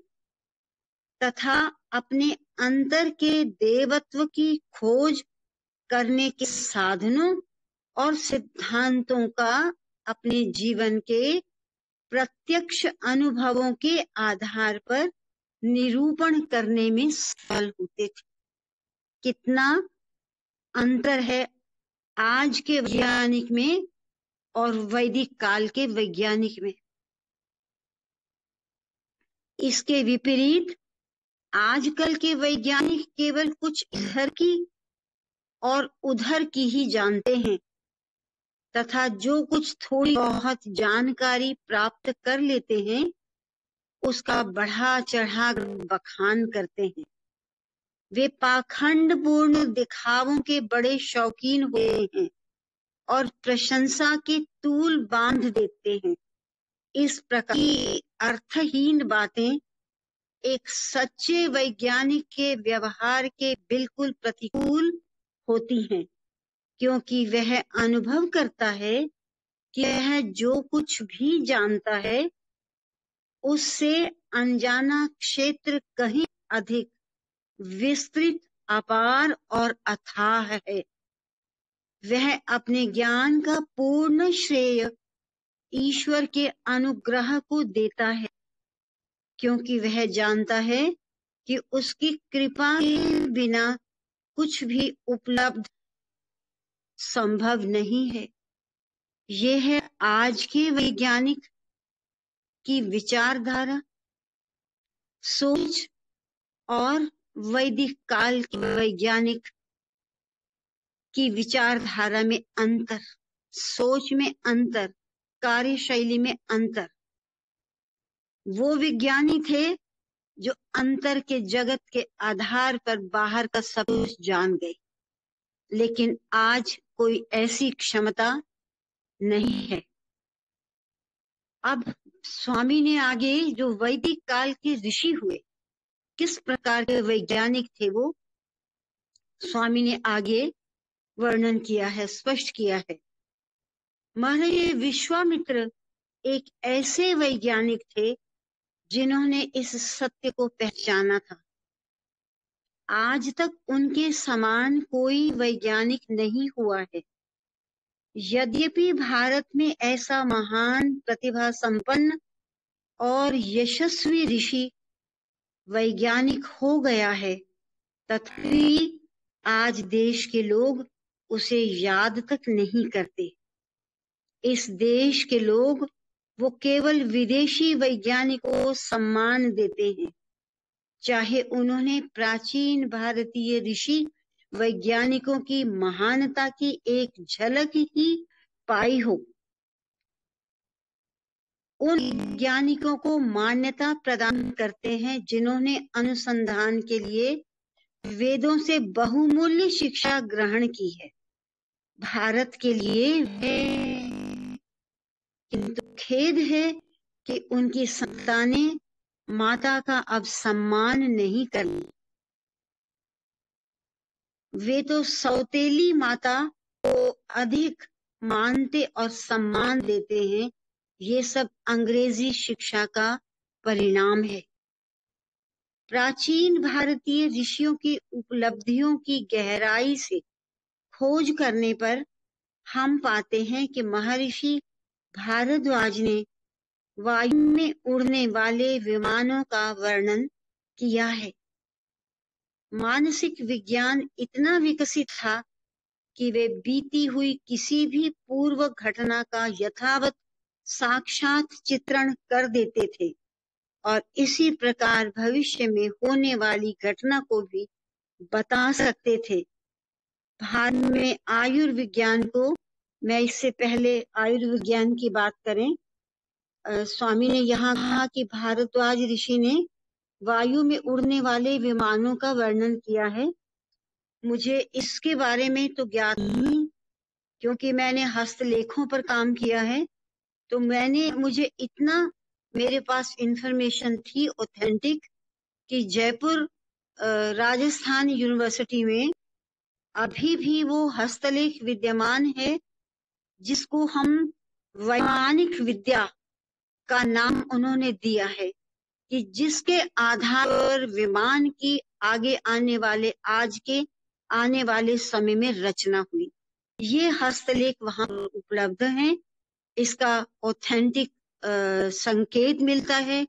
तथा अपने अंतर के देवत्व की खोज करने के साधनों और सिद्धांतों का अपने जीवन के प्रत्यक्ष अनुभवों के आधार पर निरूपण करने में सफल होते थे। कितना अंतर है आज के वैज्ञानिक में और वैदिक काल के वैज्ञानिक में। इसके विपरीत आजकल के वैज्ञानिक केवल कुछ इधर की और उधर की ही जानते हैं तथा जो कुछ थोड़ी बहुत जानकारी प्राप्त कर लेते हैं उसका बढ़ा चढ़ा बखान करते हैं। वे पाखंडपूर्ण दिखावों के बड़े शौकीन हुए हैं और प्रशंसा के तूल बांध देते हैं। इस प्रकार की अर्थहीन बातें एक सच्चे वैज्ञानिक के व्यवहार के बिल्कुल प्रतिकूल होती हैं, क्योंकि वह अनुभव करता है कि वह जो कुछ भी जानता है उससे अनजाना क्षेत्र कहीं अधिक विस्तृत, अपार और अथाह है। वह अपने ज्ञान का पूर्ण श्रेय ईश्वर के अनुग्रह को देता है, क्योंकि वह जानता है कि उसकी कृपा के बिना कुछ भी उपलब्ध संभव नहीं है। यह है आज के वैज्ञानिक की विचारधारा, सोच और वैदिक काल के वैज्ञानिक की विचारधारा में अंतर, सोच में अंतर, कार्यशैली में अंतर। वो विज्ञानी थे जो अंतर के जगत के आधार पर बाहर का सब कुछ जान गए, लेकिन आज कोई ऐसी क्षमता नहीं है। अब स्वामी ने आगे जो वैदिक काल के ऋषि हुए, किस प्रकार के वैज्ञानिक थे वो स्वामी ने आगे वर्णन किया है, स्पष्ट किया है। महाराज विश्वामित्र एक ऐसे वैज्ञानिक थे जिन्होंने इस सत्य को पहचाना था। आज तक उनके समान कोई वैज्ञानिक नहीं हुआ है। यद्यपि भारत में ऐसा महान, प्रतिभा संपन्न और यशस्वी ऋषि वैज्ञानिक हो गया है, तथापि आज देश के लोग उसे याद तक नहीं करते। इस देश के लोग वो केवल विदेशी वैज्ञानिकों को सम्मान देते हैं, चाहे उन्होंने प्राचीन भारतीय ऋषि वैज्ञानिकों की महानता की एक झलक ही पाई हो। उन वैज्ञानिकों को मान्यता प्रदान करते हैं जिन्होंने अनुसंधान के लिए वेदों से बहुमूल्य शिक्षा ग्रहण की है भारत के लिए। किंतु खेद है कि उनकी संतानें माता का अब सम्मान नहीं करती। वे तो सौतेली माता को अधिक मानते और सम्मान देते हैं। ये सब अंग्रेजी शिक्षा का परिणाम है। प्राचीन भारतीय ऋषियों की उपलब्धियों की गहराई से खोज करने पर हम पाते हैं कि महर्षि भारद्वाज ने वायु में उड़ने वाले विमानों का वर्णन किया है। मानसिक विज्ञान इतना विकसित था कि वे बीती हुई किसी भी पूर्व घटना का यथावत साक्षात चित्रण कर देते थे और इसी प्रकार भविष्य में होने वाली घटना को भी बता सकते थे। भारत में आयुर्विज्ञान को, मैं इससे पहले आयुर्विज्ञान की बात करें, स्वामी ने यहाँ कहा कि भारद्वाज ऋषि ने वायु में उड़ने वाले विमानों का वर्णन किया है। मुझे इसके बारे में तो ज्ञात नहीं, क्योंकि मैंने हस्तलेखों पर काम किया है, तो मुझे इतना मेरे पास इंफॉर्मेशन थी ऑथेंटिक कि जयपुर राजस्थान यूनिवर्सिटी में अभी भी वो हस्तलेख विद्यमान है जिसको हम वैमानिक विद्या का नाम उन्होंने दिया है, कि जिसके आधार पर विमान की आज के आने वाले समय में रचना हुई। ये हस्तलेख वहां उपलब्ध हैं। इसका ऑथेंटिक संकेत मिलता है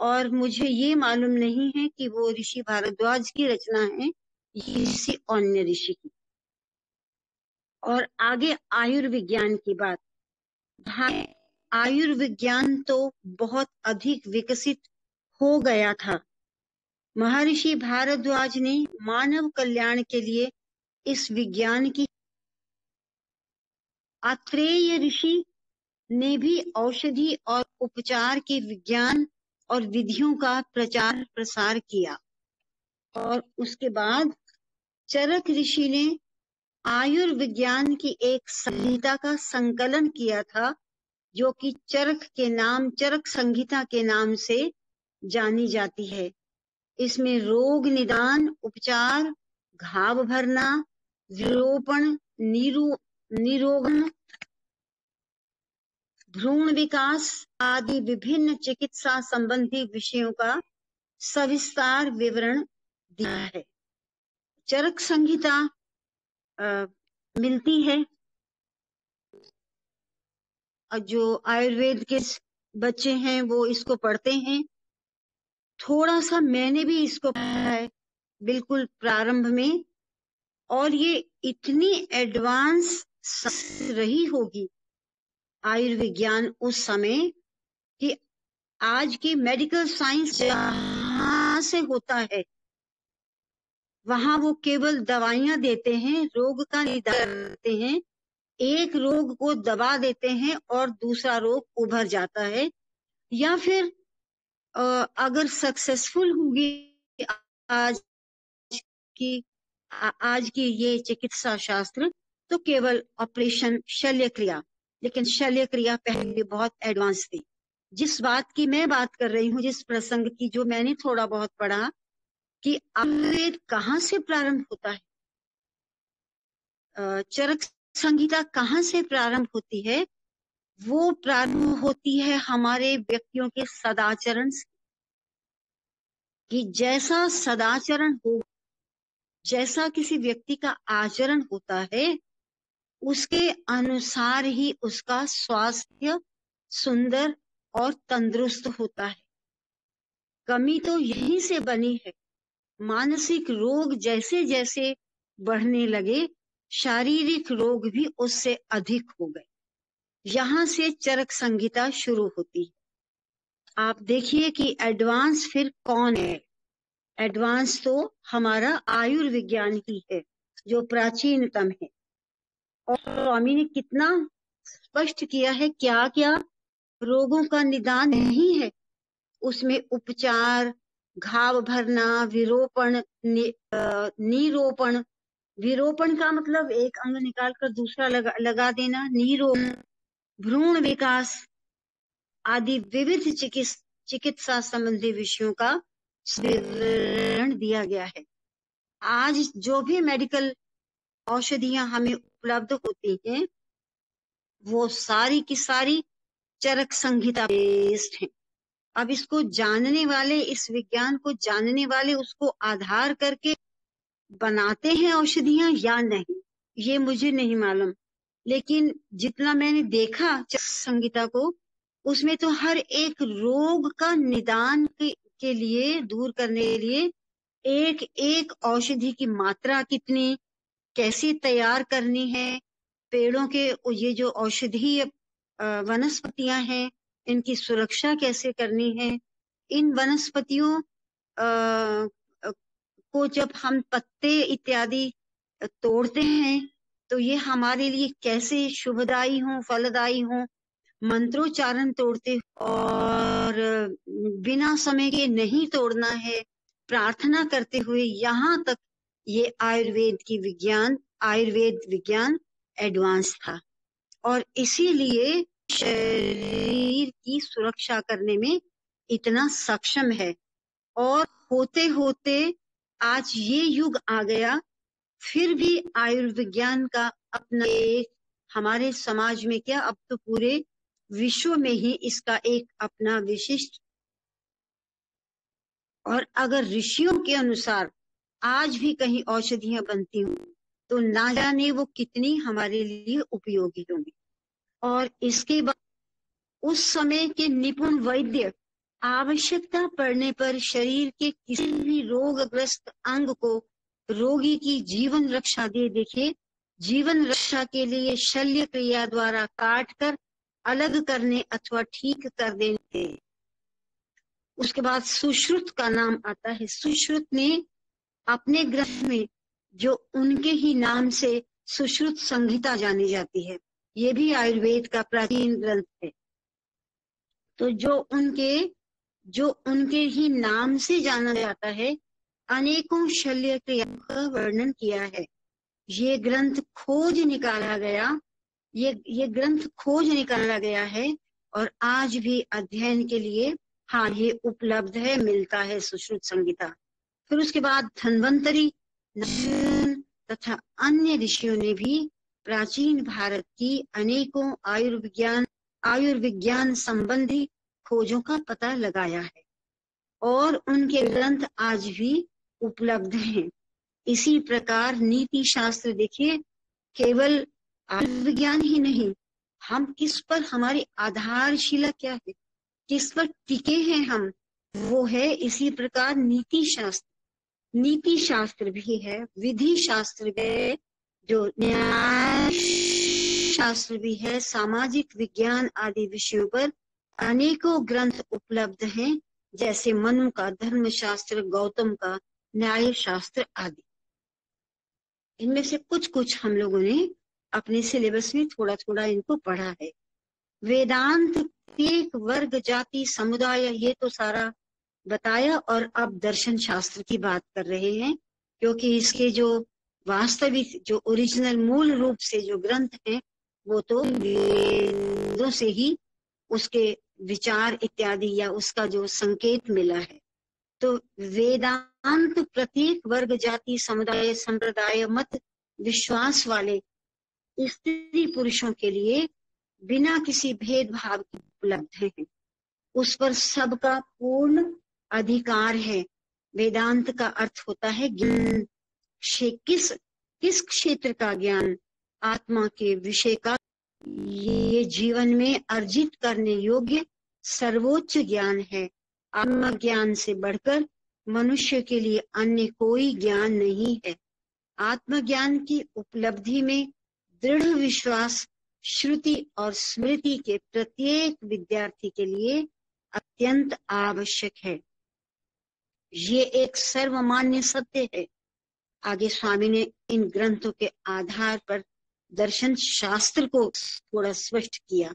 और मुझे ये मालूम नहीं है कि वो ऋषि भारद्वाज की रचना है या किसी अन्य ऋषि की। और आगे आयुर्विज्ञान की बात। आयुर्विज्ञान तो बहुत अधिक विकसित हो गया था। महर्षि भारद्वाज ने मानव कल्याण के लिए इस विज्ञान की, आत्रेय ऋषि ने भी औषधि और उपचार के विज्ञान और विधियों का प्रचार प्रसार किया। और उसके बाद चरक ऋषि ने आयुर्विज्ञान की एक संहिता का संकलन किया था, जो कि चरक संहिता के नाम से जानी जाती है। इसमें रोग निदान, उपचार, घाव भरना, विलोपन, निरोगन, भ्रूण विकास आदि विभिन्न चिकित्सा संबंधी विषयों का सविस्तार विवरण दिया है। चरक संहिता मिलती है, जो आयुर्वेद के बच्चे हैं वो इसको पढ़ते हैं। थोड़ा सा मैंने भी इसको पढ़ा है बिल्कुल प्रारंभ में, और ये इतनी एडवांस रही होगी आयुर्विज्ञान उस समय कि आज की मेडिकल साइंस जहां से होता है वहां वो केवल दवाइयां देते हैं, रोग का निदान करते हैं, एक रोग को दबा देते हैं और दूसरा रोग उभर जाता है। या फिर अगर सक्सेसफुल होगी आज की ये चिकित्सा शास्त्र, तो केवल ऑपरेशन, शल्य क्रिया। लेकिन शल्य क्रिया पहले बहुत एडवांस थी। जिस बात की मैं बात कर रही हूँ, जिस प्रसंग की जो मैंने थोड़ा बहुत पढ़ा, कि आयुर्वेद कहाँ से प्रारंभ होता है, चरक संहिता कहाँ से प्रारंभ होती है, वो प्रारंभ होती है हमारे व्यक्तियों के सदाचरण से, कि जैसा सदाचरण हो, जैसा किसी व्यक्ति का आचरण होता है, उसके अनुसार ही उसका स्वास्थ्य सुंदर और तंदुरुस्त होता है। कमी तो यहीं से बनी है। मानसिक रोग जैसे जैसे बढ़ने लगे, शारीरिक रोग भी उससे अधिक हो गए। यहाँ से चरक संहिता शुरू होती है। आप देखिए कि एडवांस फिर कौन है। एडवांस तो हमारा आयुर्विज्ञान ही है, जो प्राचीनतम है। और स्वामी ने कितना स्पष्ट किया है, क्या क्या रोगों का निदान नहीं है उसमें। उपचार, घाव भरना, विरोपण, निरोपण। विरोपण का मतलब एक अंग निकालकर दूसरा लगा देना। निरोपण, भ्रूण विकास आदि विविध चिकित्सा संबंधी विषयों का विवरण दिया गया है। आज जो भी मेडिकल औषधियां हमें उपलब्ध होती हैं, वो सारी की सारी चरक संहिता बेस्ड है। अब इसको जानने वाले, इस विज्ञान को जानने वाले उसको आधार करके बनाते हैं औषधियां या नहीं, ये मुझे नहीं मालूम। लेकिन जितना मैंने देखा चरक संहिता को, उसमें तो हर एक रोग का निदान के लिए, दूर करने के लिए एक एक औषधि की मात्रा कितनी, कैसे तैयार करनी है, पेड़ों के ये जो औषधीय वनस्पतियां हैं, इनकी सुरक्षा कैसे करनी है। इन वनस्पतियों को जब हम पत्ते इत्यादि तोड़ते हैं, तो ये हमारे लिए कैसे शुभदायी हो, फलदायी हो। मंत्रोच्चारण तोड़ते और बिना समय के नहीं तोड़ना है, प्रार्थना करते हुए। यहाँ तक ये आयुर्वेद विज्ञान एडवांस था, और इसीलिए शरीर की सुरक्षा करने में इतना सक्षम है। और होते होते आज ये युग आ गया, फिर भी आयुर्विज्ञान का अपना एक, हमारे समाज में क्या, अब तो पूरे विश्व में ही इसका एक अपना विशिष्ट। और अगर ऋषियों के अनुसार आज भी कहीं औषधियां बनती हों, तो ना जाने वो कितनी हमारे लिए उपयोगी होंगी। और इसके बाद उस समय के निपुण वैद्य आवश्यकता पड़ने पर शरीर के किसी भी रोगग्रस्त अंग को रोगी की जीवन रक्षा दे देखे, जीवन रक्षा के लिए शल्य क्रिया द्वारा काट कर अलग करने अथवा ठीक कर देने। उसके बाद सुश्रुत का नाम आता है। सुश्रुत ने अपने ग्रंथ में, जो उनके ही नाम से सुश्रुत संहिता जानी जाती है, ये भी आयुर्वेद का प्राचीन ग्रंथ है। तो जो उनके ही नाम से जाना जाता है, अनेकों शल्य क्रियाओं का वर्णन किया है। ये ग्रंथ खोज निकाला गया है, और आज भी अध्ययन के लिए ये उपलब्ध है, मिलता है सुश्रुत संहिता। फिर उसके बाद धन्वंतरी तथा अन्य ऋषियों ने भी प्राचीन भारत की अनेकों आयुर्विज्ञान संबंधी खोजों का पता लगाया है, और उनके ग्रंथ आज भी उपलब्ध हैं। इसी प्रकार नीति शास्त्र देखिए, केवल आयुर्विज्ञान ही नहीं, हम किस पर, हमारी आधारशिला क्या है, किस पर टिके हैं हम, वो है इसी प्रकार नीति शास्त्र भी है, विधि शास्त्र भी है, जो न्याय शास्त्र भी है, सामाजिक विज्ञान आदि विषयों पर अनेकों ग्रंथ उपलब्ध हैं, जैसे मनु का धर्मशास्त्र, गौतम का न्याय शास्त्र आदि। इनमें से कुछ हम लोगों ने अपने सिलेबस में थोड़ा थोड़ा इनको पढ़ा है। वेदांत प्रत्येक वर्ग, जाति, समुदाय, ये तो सारा बताया। और अब दर्शन शास्त्र की बात कर रहे हैं, क्योंकि इसके जो वास्तविक, जो ओरिजिनल मूल रूप से जो ग्रंथ हैं, वो तो वेदों से ही उसके विचार इत्यादि या उसका जो संकेत मिला है। तो वेदांत प्रत्येक वर्ग, जाति, समुदाय, संप्रदाय, मत, विश्वास वाले स्त्री पुरुषों के लिए बिना किसी भेदभाव के उपलब्ध हैं। उस पर सबका पूर्ण अधिकार है। वेदांत का अर्थ होता है ज्ञान। किस क्षेत्र का ज्ञान? आत्मा के विषय का। ये जीवन में अर्जित करने योग्य सर्वोच्च ज्ञान है। आत्मज्ञान से बढ़कर मनुष्य के लिए अन्य कोई ज्ञान नहीं है। आत्मज्ञान की उपलब्धि में दृढ़ विश्वास श्रुति और स्मृति के प्रत्येक विद्यार्थी के लिए अत्यंत आवश्यक है। ये एक सर्वमान्य सत्य है। आगे स्वामी ने इन ग्रंथों के आधार पर दर्शन शास्त्र को थोड़ा स्पष्ट किया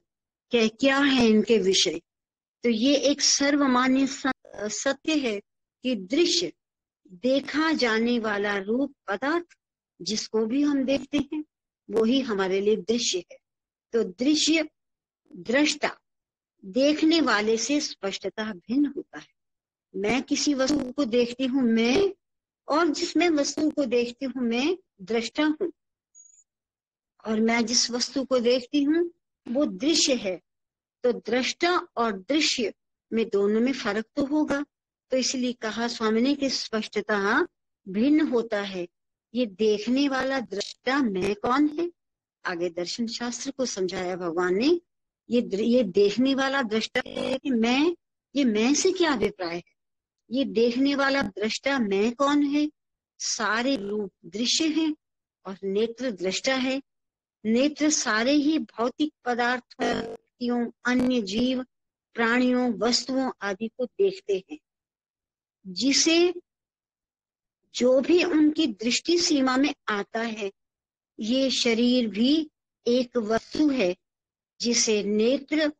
कि क्या है इनके विषय। तो ये एक सर्वमान्य सत्य है कि दृश्य, देखा जाने वाला रूप पदार्थ जिसको भी हम देखते हैं वो ही हमारे लिए दृश्य है। तो दृश्य दृष्टा देखने वाले से स्पष्टतः भिन्न होता है। मैं किसी वस्तु को देखती हूँ मैं, और जिसमें वस्तु को देखती हूँ मैं दृष्टा हूँ, और मैं जिस वस्तु को देखती हूँ वो दृश्य है। तो दृष्टा और दृश्य में दोनों में फर्क तो होगा। तो इसलिए कहा स्वामी ने कि स्पष्टतः भिन्न होता है। ये देखने वाला दृष्टा मैं कौन है? आगे दर्शन शास्त्र को समझाया भगवान ने। ये देखने वाला दृष्टा है कि मैं, ये मैं से क्या अभिप्राय है? ये देखने वाला दृष्टा मैं कौन है? सारे रूप दृश्य हैं और नेत्र दृष्टा है। नेत्र सारे ही भौतिक पदार्थों, अन्य जीव, प्राणियों, वस्तुओं आदि को देखते हैं, जिसे जो भी उनकी दृष्टि सीमा में आता है। ये शरीर भी एक वस्तु है जिसे नेत्र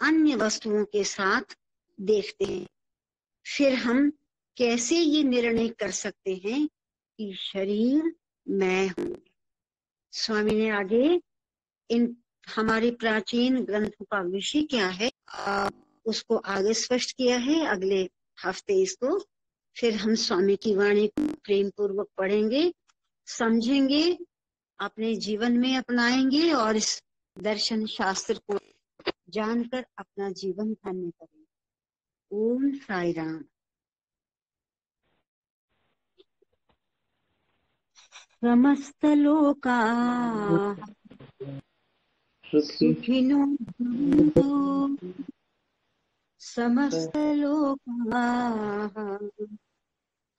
अन्य वस्तुओं के साथ देखते हैं। फिर हम कैसे ये निर्णय कर सकते हैं कि शरीर मैं हूं? स्वामी ने आगे इन हमारे प्राचीन ग्रंथों का विषय क्या है उसको आगे स्पष्ट किया है। अगले हफ्ते इसको फिर हम स्वामी की वाणी को प्रेम पूर्वक पढ़ेंगे, समझेंगे, अपने जीवन में अपनाएंगे और इस दर्शन शास्त्र को जानकर अपना जीवन धन्य करेंगे। ओम साई राम। समस्त लोका सुखिनो भवन्तु, समस्त लोका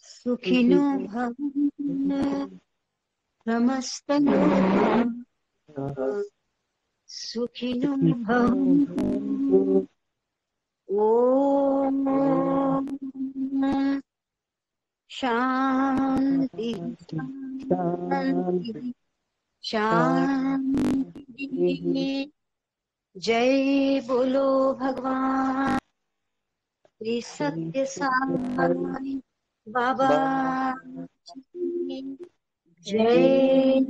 सुखिनो भवन्तु, समस्त लोका सुखिनो भवन्तु। ओम शांति शांति शांति। जय बोलो भगवान श्री सत्य साई बाबा की जय।